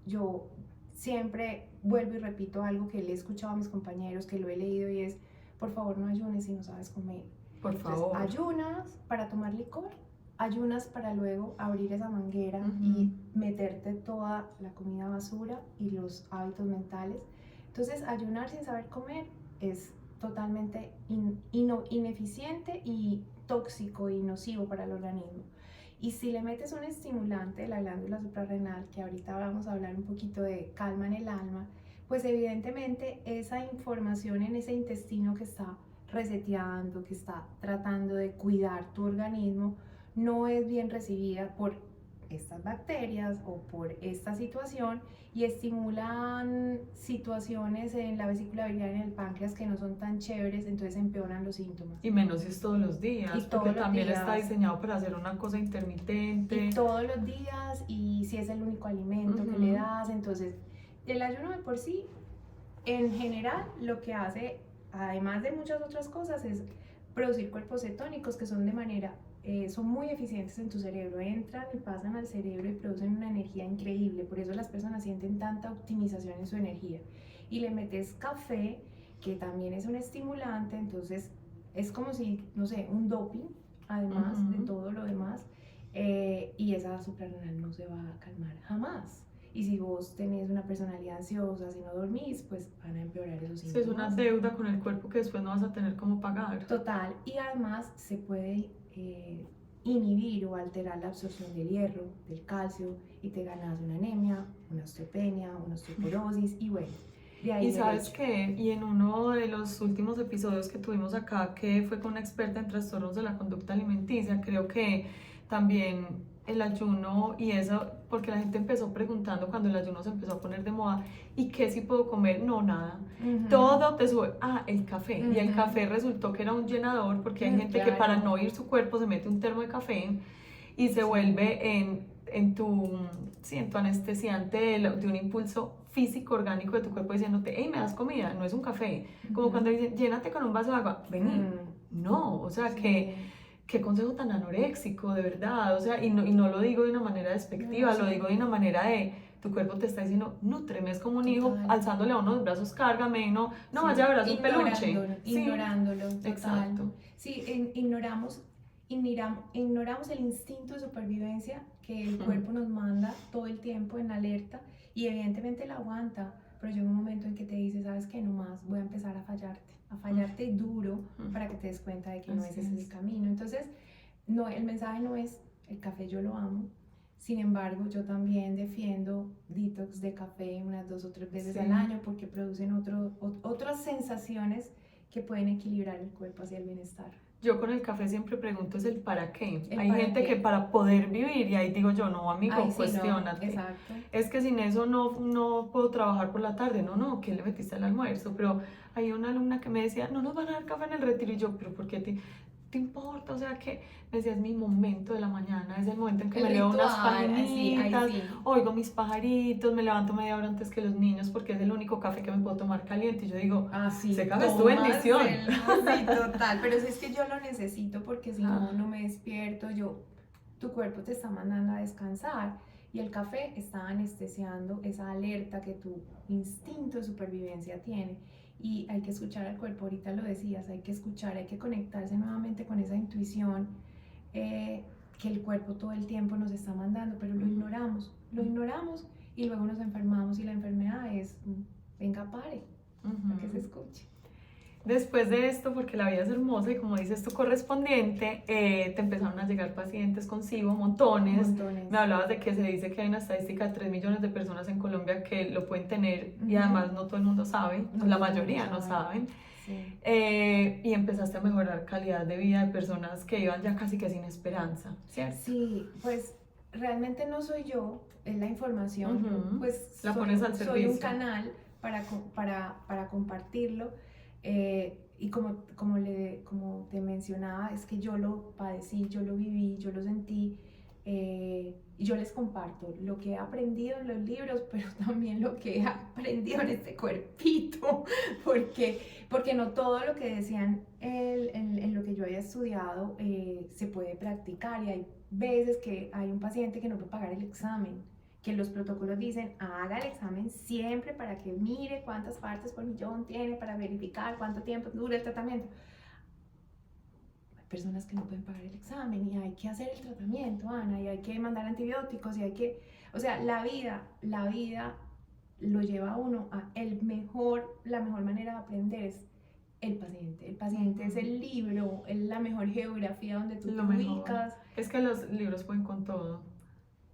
yo siempre vuelvo y repito algo que le he escuchado a mis compañeros, que lo he leído y es, por favor no ayunes si no sabes comer. Por Entonces, favor. ayunas para tomar licor, ayunas para luego abrir esa manguera Ujú. y meterte toda la comida basura y los hábitos mentales. Entonces, ayunar sin saber comer es totalmente ineficiente y tóxico y nocivo para el organismo. Y si le metes un estimulante de la glándula suprarrenal, que ahorita vamos a hablar un poquito de calma en el alma, pues evidentemente esa información en ese intestino que está reseteando, que está tratando de cuidar tu organismo, no es bien recibida por estas bacterias o por esta situación y estimulan situaciones en la vesícula biliar y en el páncreas que no son tan chéveres, entonces empeoran los síntomas. Y menos si es todos los días, Y porque todos los también días. está diseñado para hacer una cosa intermitente. Y todos los días, y si es el único alimento que le Ujú. das, entonces el ayuno de por sí, en general, lo que hace, además de muchas otras cosas, es producir cuerpos cetónicos que son de manera, son muy eficientes en tu cerebro, entran y pasan al cerebro y producen una energía increíble, por eso las personas sienten tanta optimización en su energía. Y le metes café, que también es un estimulante, entonces es como si, no sé, un doping, además de Ujú. todo lo demás, y esa suprarrenal no se va a calmar jamás. Y si vos tenés una personalidad ansiosa, si no dormís, pues van a empeorar esos Sí, es síntomas. una deuda con el cuerpo que después no vas a tener cómo pagar. Total, y además se puede inhibir o alterar la absorción del hierro, del calcio, y te ganas una anemia, una osteopenia, una osteoporosis, y bueno, de ahí Y sabes derecho. qué, y en uno de los últimos episodios que tuvimos acá, que fue con una experta en trastornos de la conducta alimenticia, creo que también el ayuno y eso, porque la gente empezó preguntando cuando el ayuno se empezó a poner de moda, ¿y qué si puedo comer? No, nada. Ujú. Todo te sube. El café. Y el Ujú. café resultó que era un llenador, porque hay gente que Claro. para no ir su cuerpo se mete un termo de café y se Sí. vuelve en tu anestesiante de un impulso físico, orgánico de tu cuerpo diciéndote, hey, me das comida, no es un café. Como Ujú. cuando dicen, llénate con un vaso de agua, vení. No, o sea, Sí. qué consejo tan anoréxico, de verdad. O sea, y no lo digo de una manera despectiva, No, lo sí. digo de una manera de, tu cuerpo te está diciendo, nútreme, es como un hijo Total. alzándole a unos brazos, cárgame, no Sí, vaya a abrazar un peluche. ignorándolo, total. Exacto. Sí, ignoramos el instinto de supervivencia que el Mm. cuerpo nos manda todo el tiempo en alerta y evidentemente la aguanta, pero llega un momento en que te dice, sabes que no más, voy a empezar a fallarte duro para que te des cuenta de que no Así ese es el es. camino. Entonces, no, el mensaje no es, el café yo lo amo. Sin embargo, yo también defiendo detox de café unas 2 o 3 veces Sí. al año porque producen otras sensaciones que pueden equilibrar el cuerpo hacia el bienestar. Yo con el café siempre pregunto es el para qué. ¿El Hay para gente qué? que para poder vivir, y ahí digo yo, no, amigo, Ay, sí, no, cuestiónate. exacto. Es que sin eso no puedo trabajar por la tarde. No, ¿qué le metiste al almuerzo? Pero hay una alumna que me decía, no nos van a dar café en el retiro. Y yo, ¿pero por qué? te importa, o sea, que me decía, es mi momento de la mañana, es el momento en que El me leo unas ritual, así, ahí paginitas, sí. oigo mis pajaritos, me levanto media hora antes que los niños porque es el único café que me puedo tomar caliente y yo digo, Ah, sí, ese café es tu bendición. Sí, total, pero si es que yo lo necesito porque si no, no me despierto, tu cuerpo te está mandando a descansar y el café está anestesiando esa alerta que tu instinto de supervivencia tiene y hay que escuchar al cuerpo, ahorita lo decías, hay que escuchar, hay que conectarse nuevamente con esa intuición que el cuerpo todo el tiempo nos está mandando, pero lo ignoramos y luego nos enfermamos y la enfermedad es, venga, pare, para que se escuche. Después de esto, porque la vida es hermosa y como dices tu correspondiente, te empezaron a llegar pacientes con SIBO, montones. Me hablabas de que se dice que hay una estadística de 3 millones de personas en Colombia que lo pueden tener y además no todo el mundo sabe, No, la mayoría no saben. Sí. Y empezaste a mejorar calidad de vida de personas que iban ya casi que sin esperanza, ¿cierto? Sí, pues realmente no soy yo, es la información, yo, pues la pones al soy servicio. un canal para compartirlo y como te mencionaba, es que yo lo padecí, yo lo viví, yo lo sentí y yo les comparto lo que he aprendido en los libros, pero también lo que he aprendido en este cuerpito, porque no todo lo que decían en lo que yo había estudiado se puede practicar y hay veces que hay un paciente que no puede pagar el examen, que los protocolos dicen haga el examen siempre para que mire cuántas partes por millón tiene para verificar cuánto tiempo dura el tratamiento. Hay personas que no pueden pagar el examen y hay que hacer el tratamiento, Ana, y hay que mandar antibióticos y hay que, o sea, la vida lo lleva a uno a la mejor manera de aprender es el paciente es el libro, es la mejor geografía donde tú te ubicas. Es que los libros pueden con todo,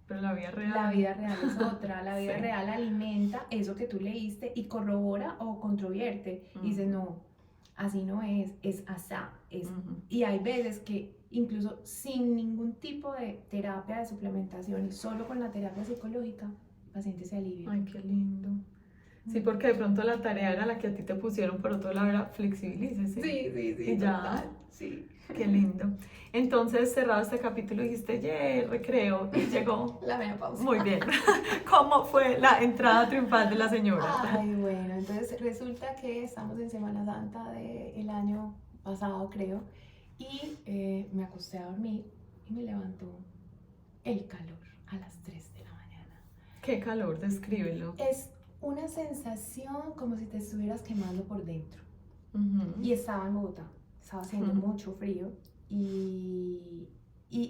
pero la vida real... La vida real es otra, la vida real alimenta eso que tú leíste y corrobora o controvierte. Y dices, no, así no es asá. Y hay veces que incluso sin ningún tipo de terapia de suplementación y solo con la terapia psicológica, el paciente se alivia. Ay, qué lindo. Sí, porque de pronto la tarea era la que a ti te pusieron, por otro lado era flexibilícese. Sí, y ya, total, sí. Qué lindo. Entonces, cerrado este capítulo, dijiste, recreo, y llegó la menopausia. Muy bien. ¿Cómo fue la entrada triunfal de la señora? Ay, bueno, entonces resulta que estamos en Semana Santa del año pasado, creo, y me acosté a dormir y me levantó el calor a las 3 de la mañana. ¿Qué calor? Descríbelo. Es una sensación como si te estuvieras quemando por dentro. Y estaba en Bogotá, estaba haciendo mucho frío y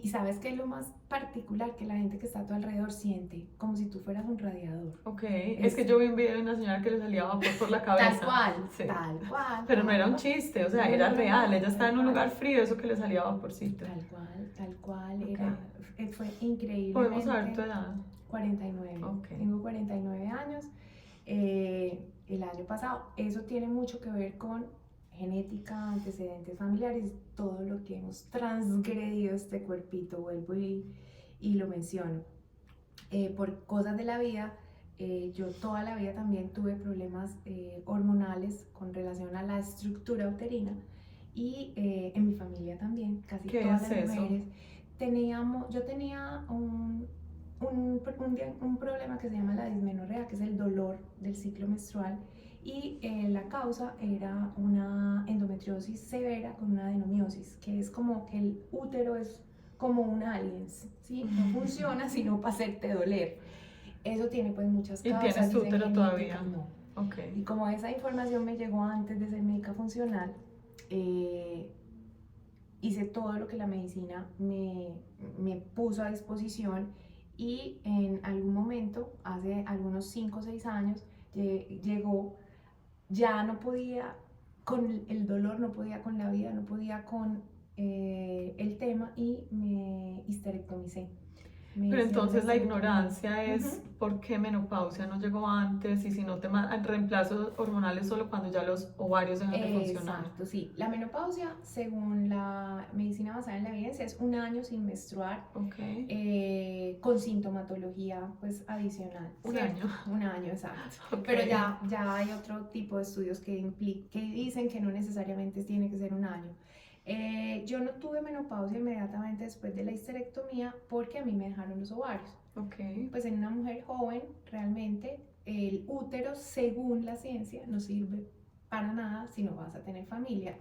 sabes que es lo más particular que la gente que está a tu alrededor siente, como si tú fueras un radiador. Ok, es que yo vi un video de una señora que le salía vapor por la cabeza. Tal cual, sí. Tal cual. Pero no era un chiste, o sea, era real, ella estaba en un lugar frío, eso que le salía vaporcito. Tal cual, fue increíble. ¿Podemos saber tu edad? 49, tengo 49 años. El año pasado, eso tiene mucho que ver con genética, antecedentes familiares, todo lo que hemos transgredido este cuerpito, vuelvo y lo menciono. Por cosas de la vida, yo toda la vida también tuve problemas hormonales con relación a la estructura uterina y en mi familia también, casi todas las mujeres. Yo tenía un problema que se llama la dismenorrea, que es el dolor del ciclo menstrual, y la causa era una endometriosis severa con una adenomiosis, que es como que el útero es como un alien, ¿sí? No funciona sino para hacerte doler. Eso tiene pues muchas causas. ¿Y tienes tu útero todavía? No. Okay. Y como esa información me llegó antes de ser médica funcional, hice todo lo que la medicina me puso a disposición y en algún momento, hace algunos 5 o 6 años, llegó, ya no podía con el dolor, no podía con la vida, no podía con el tema y me histerectomicé. Pero entonces la ignorancia es por qué menopausia no llegó antes y si no te reemplazos hormonales solo cuando ya los ovarios dejan de funcionar. Exacto, sí. La menopausia, según la medicina basada en la evidencia, es 1 año sin menstruar con sintomatología pues adicional. Un año. 1 año, exacto. Pero ya hay otro tipo de estudios que dicen que no necesariamente tiene que ser 1 año. Yo no tuve menopausia inmediatamente después de la histerectomía porque a mí me dejaron los ovarios. Okay. Pues en una mujer joven, realmente el útero, según la ciencia, no sirve para nada si no vas a tener familia.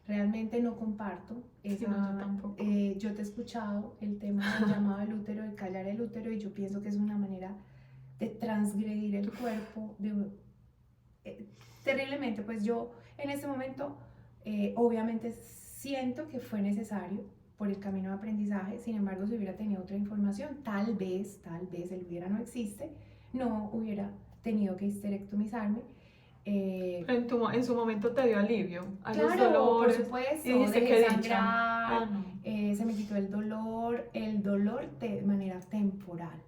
Realmente no comparto esa, Sí, no, yo tampoco. yo te he escuchado el tema del llamado al útero, de callar el útero, y yo pienso que es una manera de transgredir el cuerpo terriblemente. Pues yo en este momento obviamente siento que fue necesario por el camino de aprendizaje. Sin embargo, si hubiera tenido otra información, tal vez, el hubiera no existe, no hubiera tenido que histerectomizarme. Pero en su momento te dio alivio a los Claro, dolores. por supuesto, Y dijiste dejé que sangrar, dicha. No. se me quitó el dolor de manera temporal.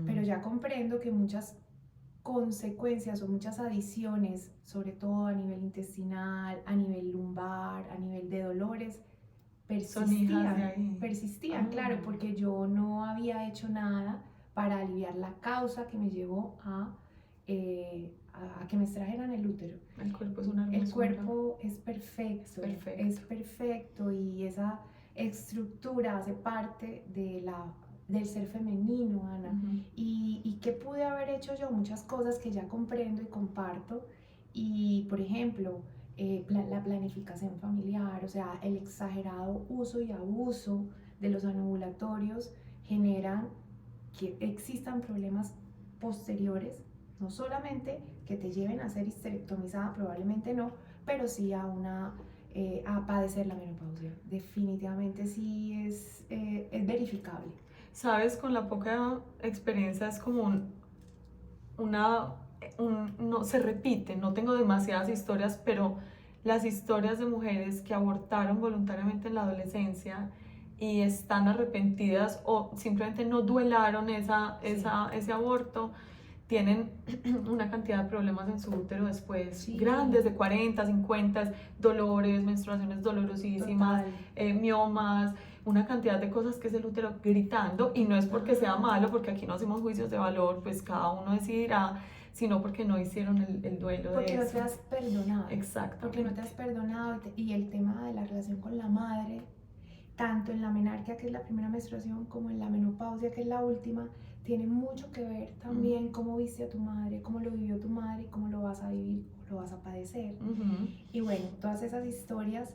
Pero ya comprendo que muchas consecuencias o muchas adiciones, sobre todo a nivel intestinal, a nivel lumbar, a nivel de dolores, persistían, claro, porque yo no había hecho nada para aliviar la causa que me llevó a que me extrajeran el útero. El cuerpo es una hermosura. El cuerpo es perfecto, y esa estructura hace parte del ser femenino, Ana. ¿Y qué pude haber hecho yo? Muchas cosas que ya comprendo y comparto. Y, por ejemplo, la planificación familiar, o sea, el exagerado uso y abuso de los anovulatorios generan que existan problemas posteriores, no solamente que te lleven a ser histerectomizada, probablemente no, pero sí a padecer la menopausia. Definitivamente sí es verificable. Sabes, con la poca experiencia es como no se repite, no tengo demasiadas historias, pero las historias de mujeres que abortaron voluntariamente en la adolescencia y están arrepentidas o simplemente no duelaron ese aborto, tienen una cantidad de problemas en su útero después, grandes, de 40, 50, dolores, menstruaciones dolorosísimas, miomas, una cantidad de cosas que es el útero gritando, y no es porque sea malo, porque aquí no hacemos juicios de valor, pues cada uno decidirá, sino porque no hicieron el duelo porque de eso. Porque no te has perdonado. Exacto. Porque no te has perdonado, y el tema de la relación con la madre, tanto en la menarquia, que es la primera menstruación, como en la menopausia, que es la última, tiene mucho que ver también cómo viste a tu madre, cómo lo vivió tu madre, cómo lo vas a vivir, cómo lo vas a padecer. Y bueno, todas esas historias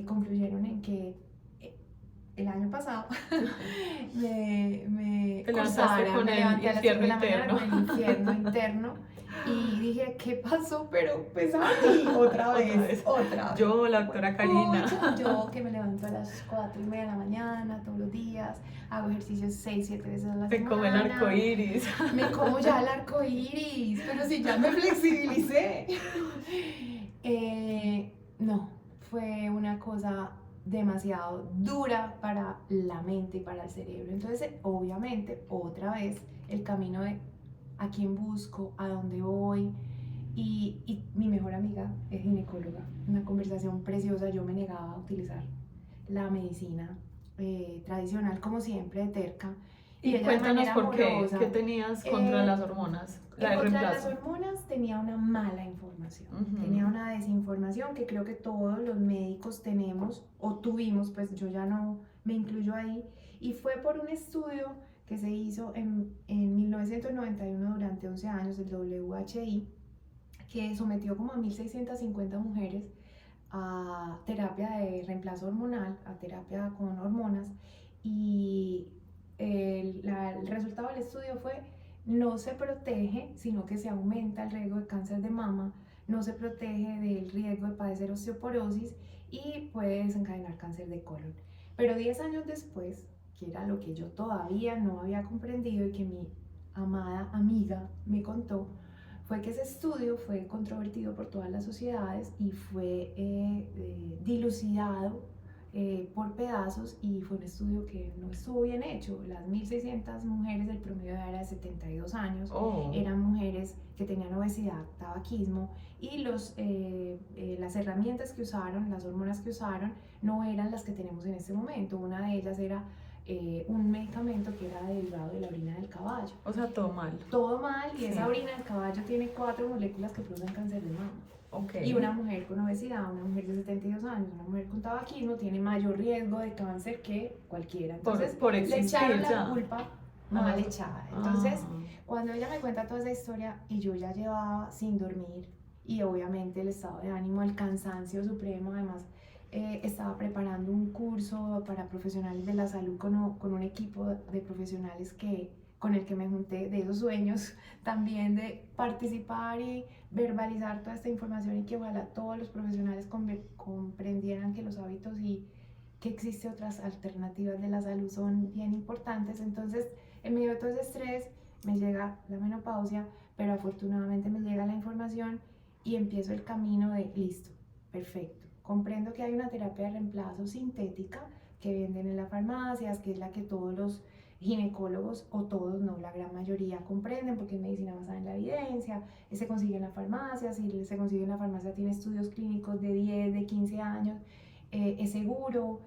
concluyeron en que el año pasado me levantaste con el infierno interno. Con el infierno interno, y dije, ¿qué pasó? Pero pues a mí, otra vez. Yo, la doctora Karina. Yo que me levanto a las 4:30 de la mañana todos los días, hago ejercicios 6-7 veces a la semana. Te come el arco iris. Me como ya el arco iris, pero si ya me flexibilicé. No, fue una cosa demasiado dura para la mente y para el cerebro. Entonces, obviamente, otra vez el camino de a quién busco, a dónde voy. Y mi mejor amiga es ginecóloga. Una conversación preciosa. Yo me negaba a utilizar la medicina tradicional, como siempre, de terca. Y cuéntanos por qué. ¿Qué tenías contra las hormonas? Contra las hormonas tenía una mala información. Tenía una desinformación que creo que todos los médicos tenemos o tuvimos, pues yo ya no me incluyo ahí. Y fue por un estudio que se hizo en 1991 durante 11 años, el WHI, que sometió como a 1.650 mujeres a terapia de reemplazo hormonal, a terapia con hormonas, y el resultado del estudio fue: no se protege, sino que se aumenta el riesgo de cáncer de mama, no se protege del riesgo de padecer osteoporosis y puede desencadenar cáncer de colon. Pero 10 años después, que era lo que yo todavía no había comprendido y que mi amada amiga me contó, fue que ese estudio fue controvertido por todas las sociedades y fue dilucidado por pedazos, y fue un estudio que no estuvo bien hecho. Las 1.600 mujeres, el promedio de edad era de 72 años, eran mujeres que tenían obesidad, tabaquismo, y las herramientas que usaron, las hormonas que usaron, no eran las que tenemos en este momento. Una de ellas era un medicamento que era derivado de la orina del caballo. O sea, todo mal. Todo mal, y esa orina del caballo tiene 4 moléculas que producen cáncer de mama. Y una mujer con obesidad, una mujer de 72 años, una mujer con tabaquismo tiene mayor riesgo de cáncer que cualquiera. Entonces, por le echaron ya la culpa mal echada. Entonces, cuando ella me cuenta toda esa historia y yo ya llevaba sin dormir y obviamente el estado de ánimo, el cansancio supremo, además estaba preparando un curso para profesionales de la salud con un equipo de profesionales con el que me junté, de esos sueños también de participar y verbalizar toda esta información y que ojalá todos los profesionales comprendieran que los hábitos y que existen otras alternativas de la salud son bien importantes. Entonces, en medio de todo ese estrés, me llega la menopausia, pero afortunadamente me llega la información y empiezo el camino de listo, perfecto. Comprendo que hay una terapia de reemplazo sintética que venden en las farmacias, que es la que todos los ginecólogos, o todos, no, la gran mayoría comprenden porque es medicina basada en la evidencia, se consigue en la farmacia, si se consigue en la farmacia tiene estudios clínicos de 10, de 15 años, es seguro,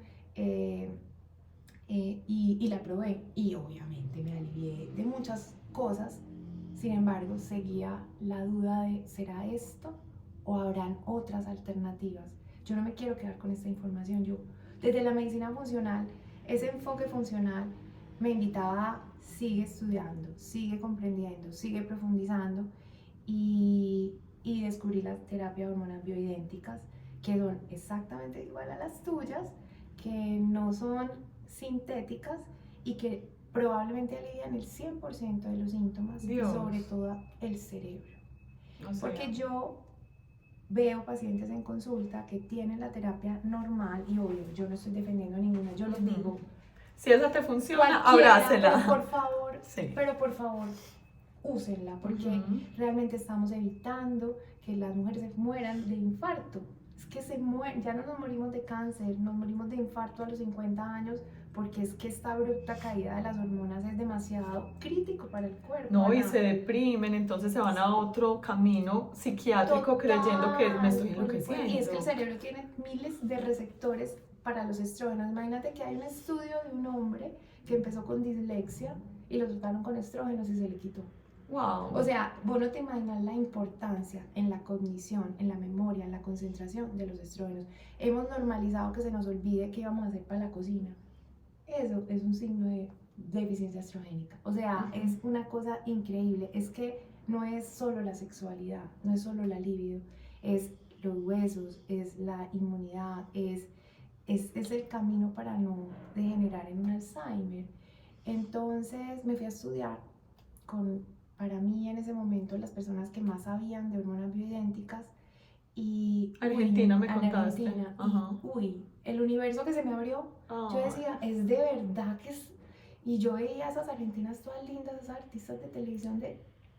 y la probé y obviamente me alivié de muchas cosas. Sin embargo, seguía la duda de ¿será esto o habrán otras alternativas? Yo no me quiero quedar con esta información. Yo, desde la medicina funcional, ese enfoque funcional me invitaba a sigue estudiando, sigue comprendiendo, sigue profundizando y descubrí la terapia de hormonas bioidénticas que son exactamente igual a las tuyas, que no son sintéticas y que probablemente alivian el 100% de los síntomas y sobre todo el cerebro. Porque yo veo pacientes en consulta que tienen la terapia normal y obvio, yo no estoy defendiendo ninguna, yo les digo, si esa te funciona, abrácela. Pero por favor, úsenla, porque realmente estamos evitando que las mujeres se mueran de infarto. Es que se mueren, ya no nos morimos de cáncer, nos morimos de infarto a los 50 años, porque es que esta abrupta caída de las hormonas es demasiado crítico para el cuerpo. No, y se deprimen, entonces se van a otro camino psiquiátrico creyendo que me estoy enloqueciendo. Y es que el cerebro tiene miles de receptores para los estrógenos. Imagínate que hay un estudio de un hombre que empezó con dislexia y lo trataron con estrógenos y se le quitó. Wow. O sea, vos no te imaginas la importancia en la cognición, en la memoria, en la concentración de los estrógenos. Hemos normalizado que se nos olvide qué íbamos a hacer para la cocina. Eso es un signo de deficiencia estrogénica. O sea, es una cosa increíble. Es que no es solo la sexualidad, no es solo la libido, es los huesos, es la inmunidad, es el camino para no degenerar en un Alzheimer. Entonces me fui a estudiar para mí en ese momento las personas que más sabían de hormonas bioidénticas y Argentina me contaste. Argentina, y el universo que se me abrió. Yo decía, es de verdad que es. Y yo veía a esas argentinas todas lindas, esas artistas de televisión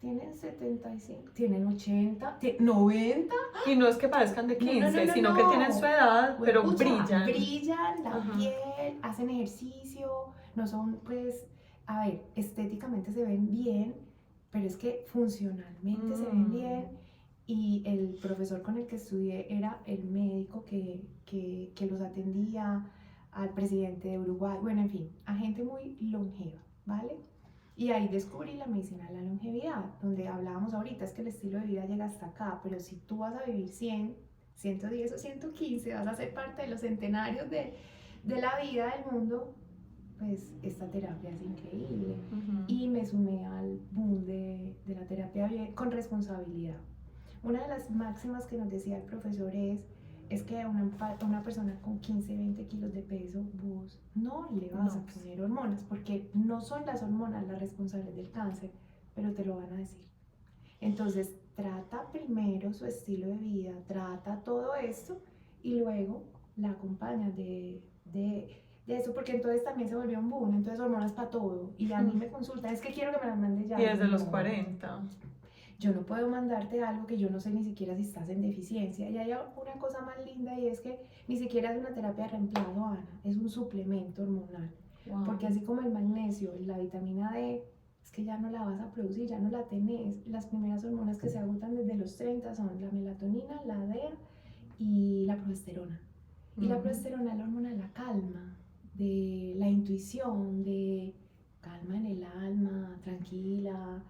tienen 75, tienen 80, 90. Y no es que parezcan de 15, sino que tienen su edad, pero brillan. Brillan la piel, hacen ejercicio, no son pues, a ver, estéticamente se ven bien, pero es que funcionalmente se ven bien. Y el profesor con el que estudié era el médico que los atendía, al presidente de Uruguay, bueno, en fin, a gente muy longeva, ¿vale? Y ahí descubrí la medicina de la longevidad, donde hablábamos ahorita, es que el estilo de vida llega hasta acá, pero si tú vas a vivir 100, 110 o 115, vas a ser parte de los centenarios de la vida del mundo, pues esta terapia es increíble. Y me sumé al boom de la terapia con responsabilidad. Una de las máximas que nos decía el profesor es que a una persona con 15, 20 kilos de peso, vos no le vas a poner hormonas, porque no son las hormonas las responsables del cáncer, pero te lo van a decir. Entonces, trata primero su estilo de vida, trata todo esto y luego la acompañas de eso, porque entonces también se volvió un boom, entonces hormonas para todo. Y a mí me consulta, es que quiero que me las mandes ya. Y desde los 40. Yo no puedo mandarte algo que yo no sé ni siquiera si estás en deficiencia. Y hay una cosa más linda y es que ni siquiera es una terapia de reemplazo, Ana, es un suplemento hormonal. Wow. Porque así como el magnesio, la vitamina D, es que ya no la vas a producir, ya no la tenés. Las primeras hormonas que se agotan desde los 30 son la melatonina, la DEA y la progesterona. Y la progesterona es la hormona de la calma, de la intuición, de calma en el alma, tranquila.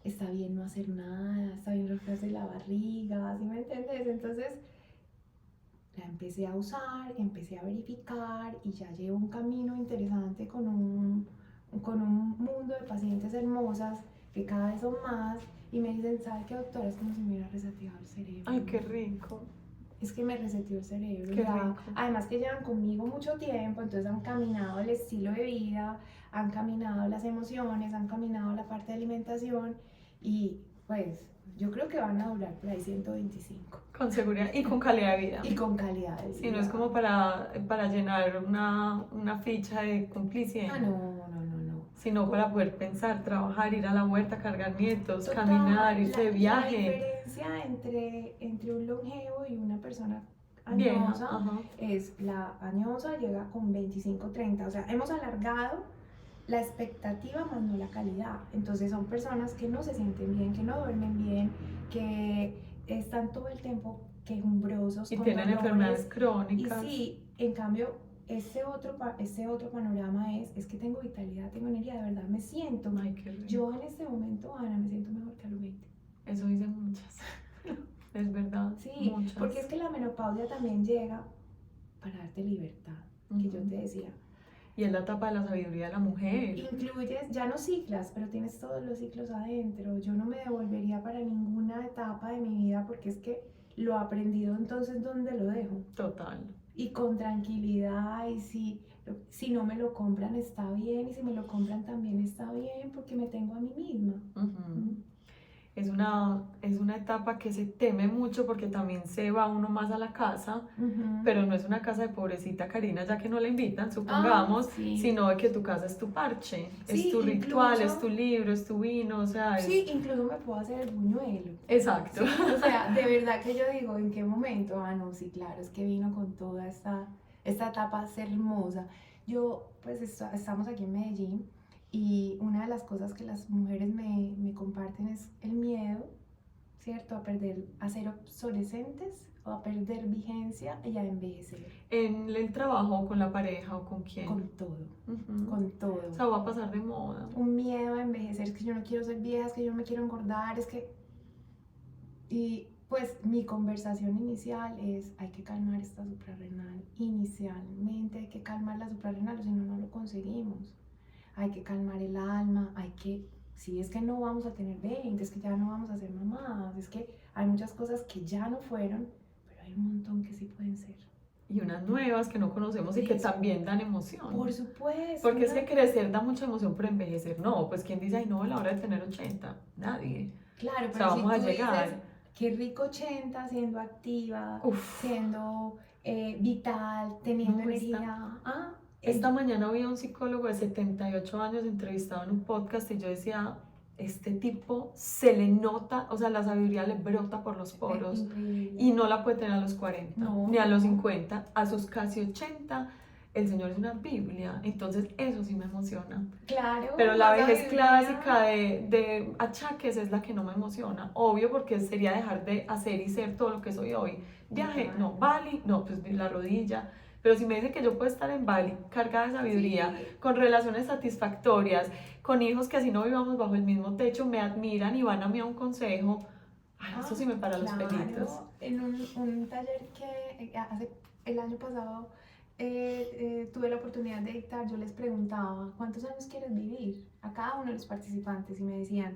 está bien no hacer nada, está bien romperse la barriga, ¿sí me entiendes? Entonces la empecé a usar, empecé a verificar y ya llevo un camino interesante con un mundo de pacientes hermosas que cada vez son más y me dicen, ¿sabe qué, doctora? Es como si me hubiera reseteado el cerebro. Ay, qué rico. Es que me reseteó el cerebro. Qué rico. Además que llevan conmigo mucho tiempo, entonces han caminado el estilo de vida, han caminado las emociones, han caminado la parte de alimentación y pues yo creo que van a durar por ahí 125. Con seguridad y con calidad de vida. Y con calidad de vida. Sí, no es como para llenar una ficha de cumplir 100. Ah, no. Sino para poder pensar, trabajar, ir a la huerta, cargar nietos, Total, caminar, irse de viaje. La diferencia entre un longevo y una persona Vieja, añosa es la añosa llega con 25, 30. O sea, hemos alargado la expectativa más no la calidad. Entonces son personas que no se sienten bien, que no duermen bien, que están todo el tiempo quejumbrosos. Y tienen enfermedades crónicas. Y sí, en cambio, este otro panorama es que tengo vitalidad, tengo energía, de verdad me siento. Ay, qué rico. Yo en este momento, Ana, me siento mejor que a los 20. Eso dicen muchas. Es verdad. Sí, muchas. porque es que la menopausia también llega para darte libertad, que yo te decía. Y es la etapa de la sabiduría de la mujer. Incluyes, ya no ciclas, pero tienes todos los ciclos adentro. Yo no me devolvería para ninguna etapa de mi vida porque es que lo aprendido, entonces, ¿dónde lo dejo? Total. Y con tranquilidad, y si no me lo compran está bien, y si me lo compran también está bien, porque me tengo a mí misma. Es una etapa que se teme mucho porque también se va uno más a la casa, pero no es una casa de pobrecita Karina, ya que no la invitan, supongamos, sino de que tu casa es tu parche, es tu ritual, es tu libro, es tu vino, o sea... Sí, incluso me puedo hacer el buñuelo. Exacto. Sí, o sea, de verdad que yo digo, ¿en qué momento? Ah, no, sí, claro, es que vino con toda esta etapa hermosa. Yo, pues, estamos aquí en Medellín. Y una de las cosas que las mujeres me comparten es el miedo, ¿cierto? A ser obsolescentes o a perder vigencia y a envejecer. ¿En el trabajo o con la pareja o con quién? Con todo, con todo. O sea, va a pasar de moda. Un miedo a envejecer, es que yo no quiero ser vieja, es que yo no me quiero engordar, es que... Y pues mi conversación inicial es, hay que calmar esta suprarrenal. Inicialmente hay que calmar la suprarrenal, o si no, no lo conseguimos. Hay que calmar el alma, si es que no vamos a tener 20, es que ya no vamos a ser mamás, es que hay muchas cosas que ya no fueron, pero hay un montón que sí pueden ser. Y unas nuevas que no conocemos y que también dan emoción. Por supuesto. Porque es que crecer da mucha emoción, pero envejecer no. Pues ¿quién dice, ay no, a la hora de tener 80? Nadie. Claro, pero o sea, vamos si tú a llegar. Dices, qué rico 80, siendo activa, siendo vital, teniendo energía. Esta mañana vi a un psicólogo de 78 años entrevistado en un podcast y yo decía, este tipo se le nota, o sea, la sabiduría le brota por los poros y no la puede tener a los 40, ni a los 50, a sus casi 80, el señor es una Biblia, entonces eso sí me emociona. Claro. Pero la vejez clásica de achaques es la que no me emociona, obvio, porque sería dejar de hacer y ser todo lo que soy hoy. Viaje, no, Bali, no, pues la rodilla. Pero si me dicen que yo puedo estar en Bali cargada de sabiduría, con relaciones satisfactorias, con hijos que así no vivamos bajo el mismo techo, me admiran y van a mí a un consejo, eso sí me para los pelitos. En un taller que el año pasado tuve la oportunidad de dictar, yo les preguntaba, ¿cuántos años quieres vivir? A cada uno de los participantes y me decían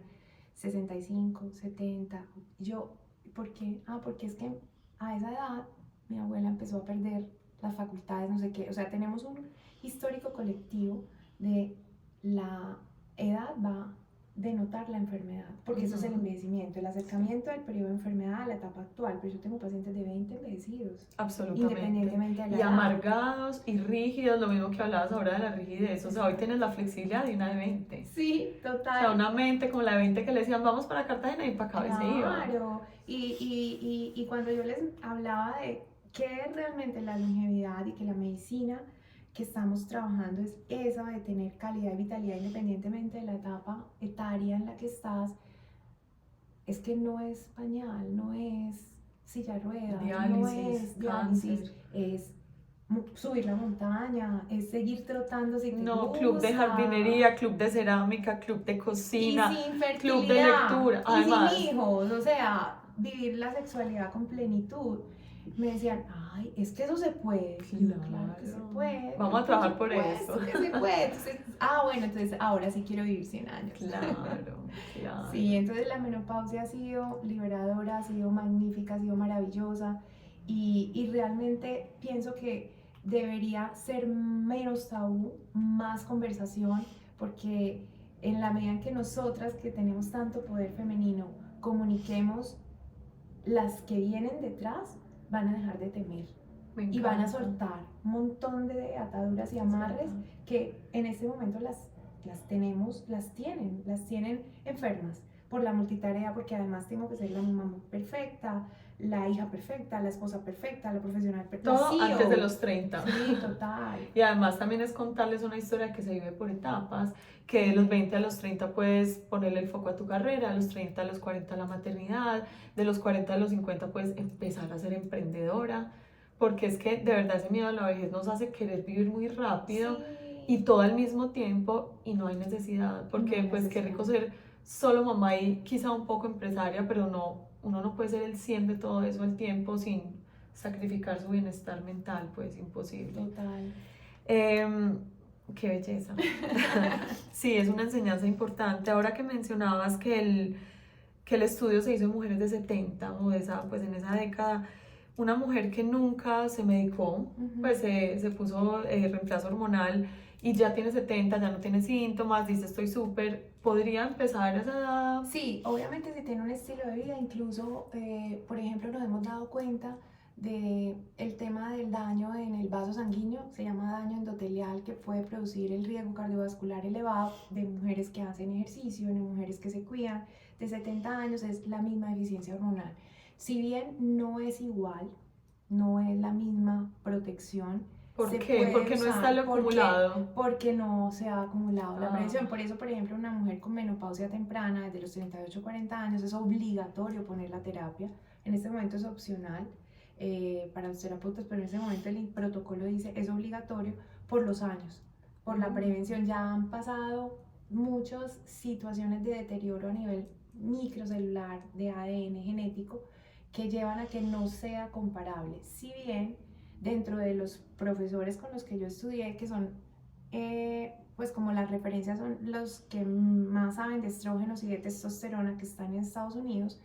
65, 70. Yo, ¿por qué? Porque es que a esa edad mi abuela empezó a perder las facultades, no sé qué, o sea, tenemos un histórico colectivo de la edad va a denotar la enfermedad, porque eso es el envejecimiento, el acercamiento del periodo de enfermedad a la etapa actual, pero yo tengo pacientes de 20 envejecidos. Absolutamente. Independientemente de la edad. Y amargados y rígidos, lo mismo que hablabas ahora de la rigidez, o sea, hoy tienes la flexibilidad de una de 20. Sí, total. O sea, una mente como la de 20 que le decían, vamos para Cartagena y para acá y se iba. Claro, y cuando yo les hablaba de qué es realmente la longevidad y que la medicina que estamos trabajando es esa de tener calidad y vitalidad independientemente de la etapa etaria en la que estás, es que no es pañal, no es silla de ruedas, no es diálisis, es subir la montaña, es seguir trotando si te No, gusta. club de jardinería, club de cerámica, club de cocina, Y sin club de fertilidad, lectura, y además. sin hijos, o sea, vivir la sexualidad con plenitud. Me decían, ay, es que eso se puede. Y yo, claro que se puede. Vamos a trabajar por eso. Que se puede. Entonces, bueno, entonces ahora sí quiero vivir 100 años. Claro. Sí, entonces la menopausia ha sido liberadora, ha sido magnífica, ha sido maravillosa y realmente pienso que debería ser menos tabú, más conversación, porque en la medida en que nosotras que tenemos tanto poder femenino comuniquemos, las que vienen detrás van a dejar de temer y van a soltar un montón de ataduras y amarres que en este momento las tienen enfermas por la multitarea, porque además tengo que ser la mamá perfecta, la hija perfecta, la esposa perfecta, la profesional perfecta. Todo antes de los 30. Sí, total. Y además también es contarles una historia que se vive por etapas, que de los 20 a los 30 puedes ponerle el foco a tu carrera, a los 30 a los 40 a la maternidad, de los 40 a los 50 puedes empezar a ser emprendedora, porque es que de verdad ese miedo a la vejez nos hace querer vivir muy rápido. Sí. Y todo al mismo tiempo y no hay necesidad, porque no pues qué rico ser solo mamá y quizá un poco empresaria, pero no, uno no puede ser el 100 de todo eso al tiempo sin sacrificar su bienestar mental, pues imposible. Total. Qué belleza. Sí, es una enseñanza importante. Ahora que mencionabas que el estudio se hizo en mujeres de 70 o de esa, pues en esa década, una mujer que nunca se medicó, pues se puso reemplazo hormonal y ya tiene 70, ya no tiene síntomas, dice estoy súper, ¿podría empezar a esa edad? Sí, obviamente si tiene un estilo de vida, incluso, por ejemplo, nos hemos dado cuenta del tema del daño en el vaso sanguíneo, se llama daño endotelial, que puede producir el riesgo cardiovascular elevado de mujeres que hacen ejercicio, de mujeres que se cuidan, de 70 años es la misma deficiencia hormonal. Si bien no es igual, no es la misma protección. ¿Por qué? Porque no está lo acumulado. Porque no se ha acumulado la prevención. Por eso, por ejemplo, una mujer con menopausia temprana, desde los 38 a 40 años, es obligatorio poner la terapia. En este momento es opcional para los terapeutas, pero en ese momento el protocolo dice es obligatorio por los años, por la prevención. Ya han pasado muchas situaciones de deterioro a nivel microcelular, de ADN genético, que llevan a que no sea comparable. Si bien dentro de los profesores con los que yo estudié, que son pues como las referencias son los que más saben de estrógenos y de testosterona que están en Estados Unidos,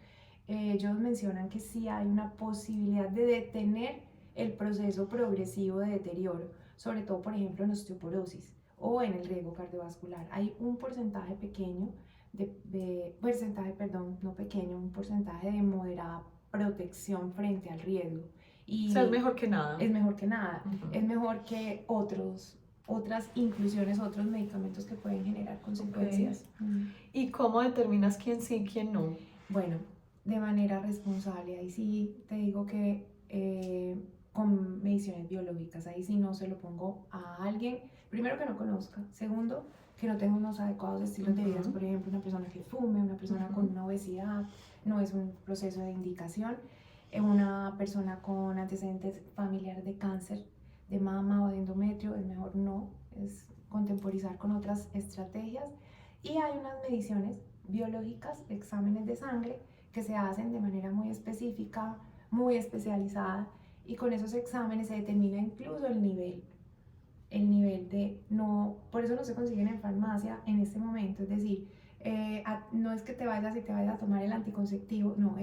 ellos mencionan que sí hay una posibilidad de detener el proceso progresivo de deterioro, sobre todo por ejemplo en osteoporosis o en el riesgo cardiovascular. Hay un porcentaje pequeño un porcentaje de moderada protección frente al riesgo. Y o sea, es mejor que nada. Es mejor que nada. Es mejor que otras inclusiones, otros medicamentos que pueden generar consecuencias. ¿Y cómo determinas quién sí y quién no? Bueno, de manera responsable. Ahí sí te digo que con mediciones biológicas, ahí sí no se lo pongo a alguien, primero que no conozca, segundo que no tenga unos adecuados estilos de vida, por ejemplo una persona que fume, una persona con una obesidad, no es un proceso de indicación, una persona con antecedentes familiares de cáncer de mama o de endometrio, es mejor no, es contemporizar con otras estrategias. Y hay unas mediciones biológicas, exámenes de sangre que se hacen de manera muy específica, muy especializada, y con esos exámenes se determina incluso el nivel de, no, por eso no se consiguen en farmacia en este momento, es decir, no es que te vayas a tomar el anticonceptivo, no,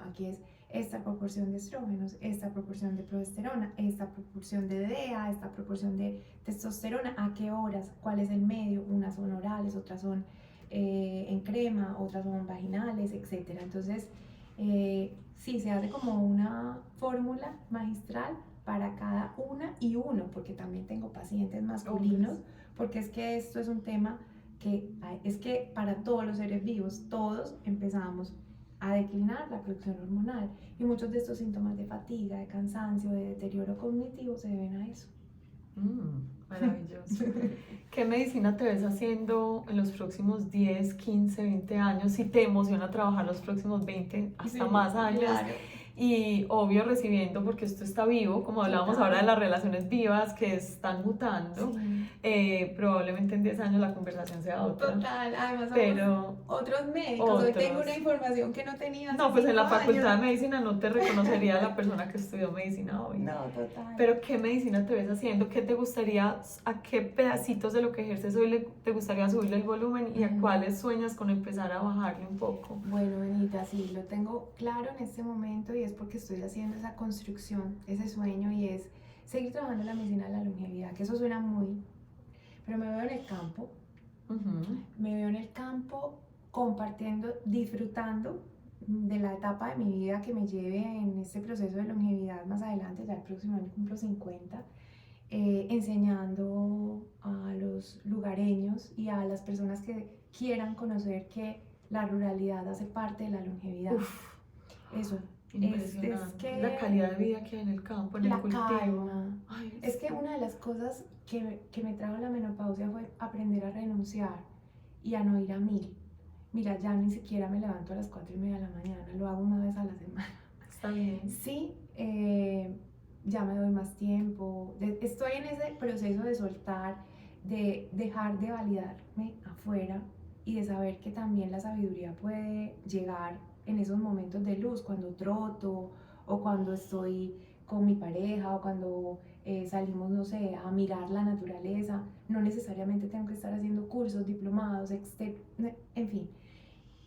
aquí es esta proporción de estrógenos, esta proporción de progesterona, esta proporción de DEA, esta proporción de testosterona, a qué horas, cuál es el medio, unas son orales, otras son en crema, otras son vaginales, etc. Entonces, sí, se hace como una fórmula magistral para cada una y uno, porque también tengo pacientes masculinos, porque es que esto es un tema es que para todos los seres vivos, todos empezamos a declinar la producción hormonal y muchos de estos síntomas de fatiga, de cansancio, de deterioro cognitivo se deben a eso. Maravilloso. ¿Qué medicina te ves haciendo en los próximos 10, 15, 20 años? Si te emociona trabajar los próximos 20 hasta más años. Claro. y obvio recibiendo, porque esto está vivo, como hablábamos ahora de las relaciones vivas que están mutando, probablemente en 10 años la conversación sea otra. Total, además pero otros médicos, hoy tengo una información que no tenía. No, pues en la facultad de medicina no te reconocería la persona que estudió medicina hoy. No, total. Pero ¿qué medicina te ves haciendo? ¿Qué te gustaría, a qué pedacitos de lo que ejerces hoy te gustaría subirle el volumen y a cuáles sueñas con empezar a bajarle un poco? Bueno, Benita, sí, lo tengo claro en este momento y es porque estoy haciendo esa construcción, ese sueño, y es seguir trabajando en la medicina de la longevidad, que eso suena muy, pero me veo en el campo, me veo en el campo compartiendo, disfrutando de la etapa de mi vida que me lleve en este proceso de longevidad más adelante. Ya el próximo año cumplo 50, enseñando a los lugareños y a las personas que quieran conocer que la ruralidad hace parte de la longevidad. Uf, eso. Impresionante. Es que la calidad de vida que hay en el campo, en el cultivo. Calma. Ay, es que una de las cosas que me trajo la menopausia fue aprender a renunciar y a no ir a 1000. Mira, ya ni siquiera me levanto a las 4:30 de la mañana, lo hago una vez a la semana. Está bien. Sí, ya me doy más tiempo. Estoy en ese proceso de soltar, de dejar de validarme afuera y de saber que también la sabiduría puede llegar en esos momentos de luz, cuando troto o cuando estoy con mi pareja o cuando salimos, no sé, a mirar la naturaleza. No necesariamente tengo que estar haciendo cursos, diplomados, en fin.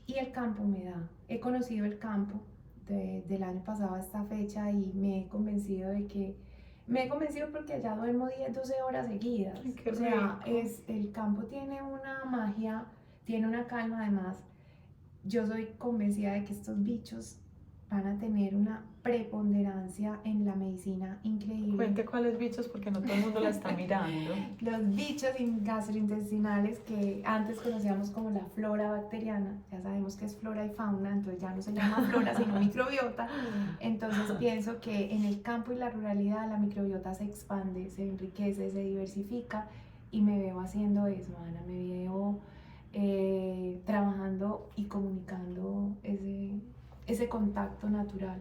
Y el campo me da. He conocido el campo del año pasado a esta fecha y me he convencido porque allá duermo 10, 12 horas seguidas. Ay, qué o sea, rico. El campo tiene una magia, tiene una calma. Además, yo soy convencida de que estos bichos van a tener una preponderancia en la medicina increíble. Cuente cuáles bichos, porque no todo el mundo la está mirando. Los bichos gastrointestinales que antes conocíamos como la flora bacteriana, ya sabemos que es flora y fauna, entonces ya no se llama flora sino microbiota. Entonces pienso que en el campo y la ruralidad la microbiota se expande, se enriquece, se diversifica, y me veo haciendo eso, Ana. Me veo trabajando y comunicando ese contacto natural.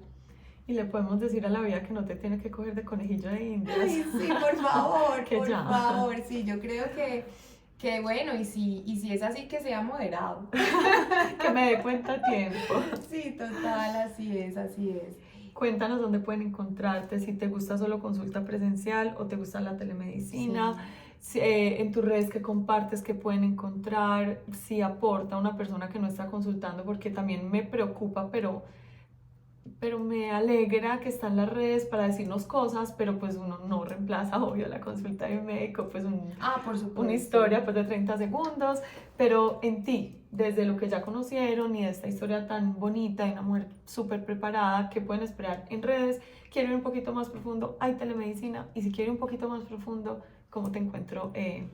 Y le podemos decir a la vida que no te tiene que coger de conejillo de indias. Ay, sí, por favor, Que por ya. favor, sí, yo creo que bueno, y si es así, que sea moderado. Que me dé cuenta a tiempo. Sí, total, así es, así es. Cuéntanos dónde pueden encontrarte, si te gusta solo consulta presencial o te gusta la telemedicina. Sí. En tus redes que compartes, que pueden encontrar, si aporta a una persona que no está consultando, porque también me preocupa, pero me alegra que están las redes para decirnos cosas, pero pues uno no reemplaza, obvio, la consulta de un médico, pues por supuesto. Una historia pues de 30 segundos, pero en ti, desde lo que ya conocieron y de esta historia tan bonita de una mujer súper preparada, que pueden esperar en redes. Quiero ir un poquito más profundo, hay telemedicina, y si quiero ir un poquito más profundo, ¿cómo te encuentro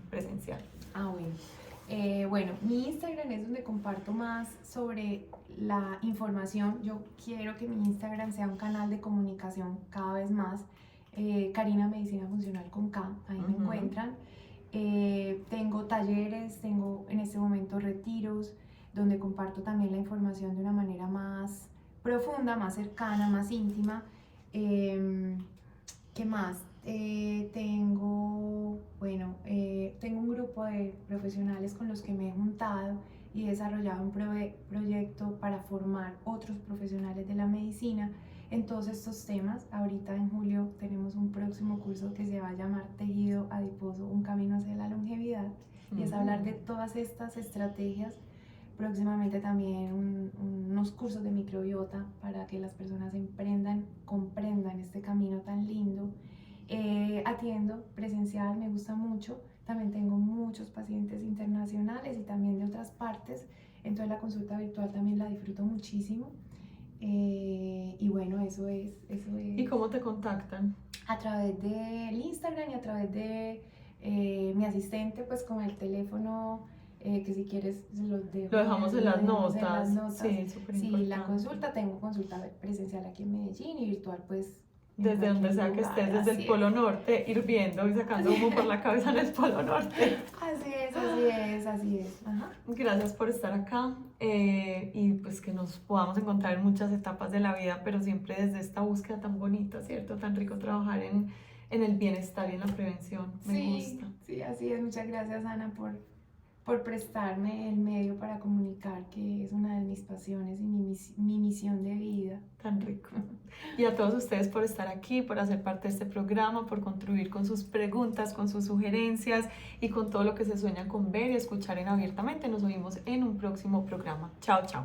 presencial? Bueno, mi Instagram es donde comparto más sobre la información. Yo quiero que mi Instagram sea un canal de comunicación cada vez más. Karina Medicina Funcional con K, ahí me encuentran. Tengo talleres, tengo en este momento retiros, donde comparto también la información de una manera más profunda, más cercana, más íntima. ¿Qué más? Tengo un grupo de profesionales con los que me he juntado y he desarrollado un proyecto para formar otros profesionales de la medicina en todos estos temas. Ahorita en julio tenemos un próximo curso que se va a llamar Tejido Adiposo, un camino hacia la longevidad, y es hablar de todas estas estrategias. Próximamente también unos cursos de microbiota para que las personas comprendan este camino tan lindo. Atiendo presencial, me gusta mucho. También tengo muchos pacientes internacionales y también de otras partes, entonces la consulta virtual también la disfruto muchísimo. Y bueno, eso es. ¿Y cómo te contactan? A través del Instagram y a través de mi asistente, pues con el teléfono, que si quieres lo dejamos en las notas. Sí, súper importante. Sí, la consulta, tengo consulta presencial aquí en Medellín y virtual pues Desde donde sea que estés, desde el Polo Norte, hirviendo y sacando humo por la cabeza en el Polo Norte. Así es, así es, así es. Ajá. Gracias por estar acá y pues que nos podamos encontrar en muchas etapas de la vida, pero siempre desde esta búsqueda tan bonita, ¿cierto? Tan rico trabajar en el bienestar y en la prevención. Me gusta. Sí, así es. Muchas gracias, Ana, por prestarme el medio para comunicar, que es una de mis pasiones y mi misión de vida. Tan rico. Y a todos ustedes por estar aquí, por hacer parte de este programa, por contribuir con sus preguntas, con sus sugerencias y con todo lo que se sueñan con ver y escuchar en Abiertamente. Nos oímos en un próximo programa. Chao, chao.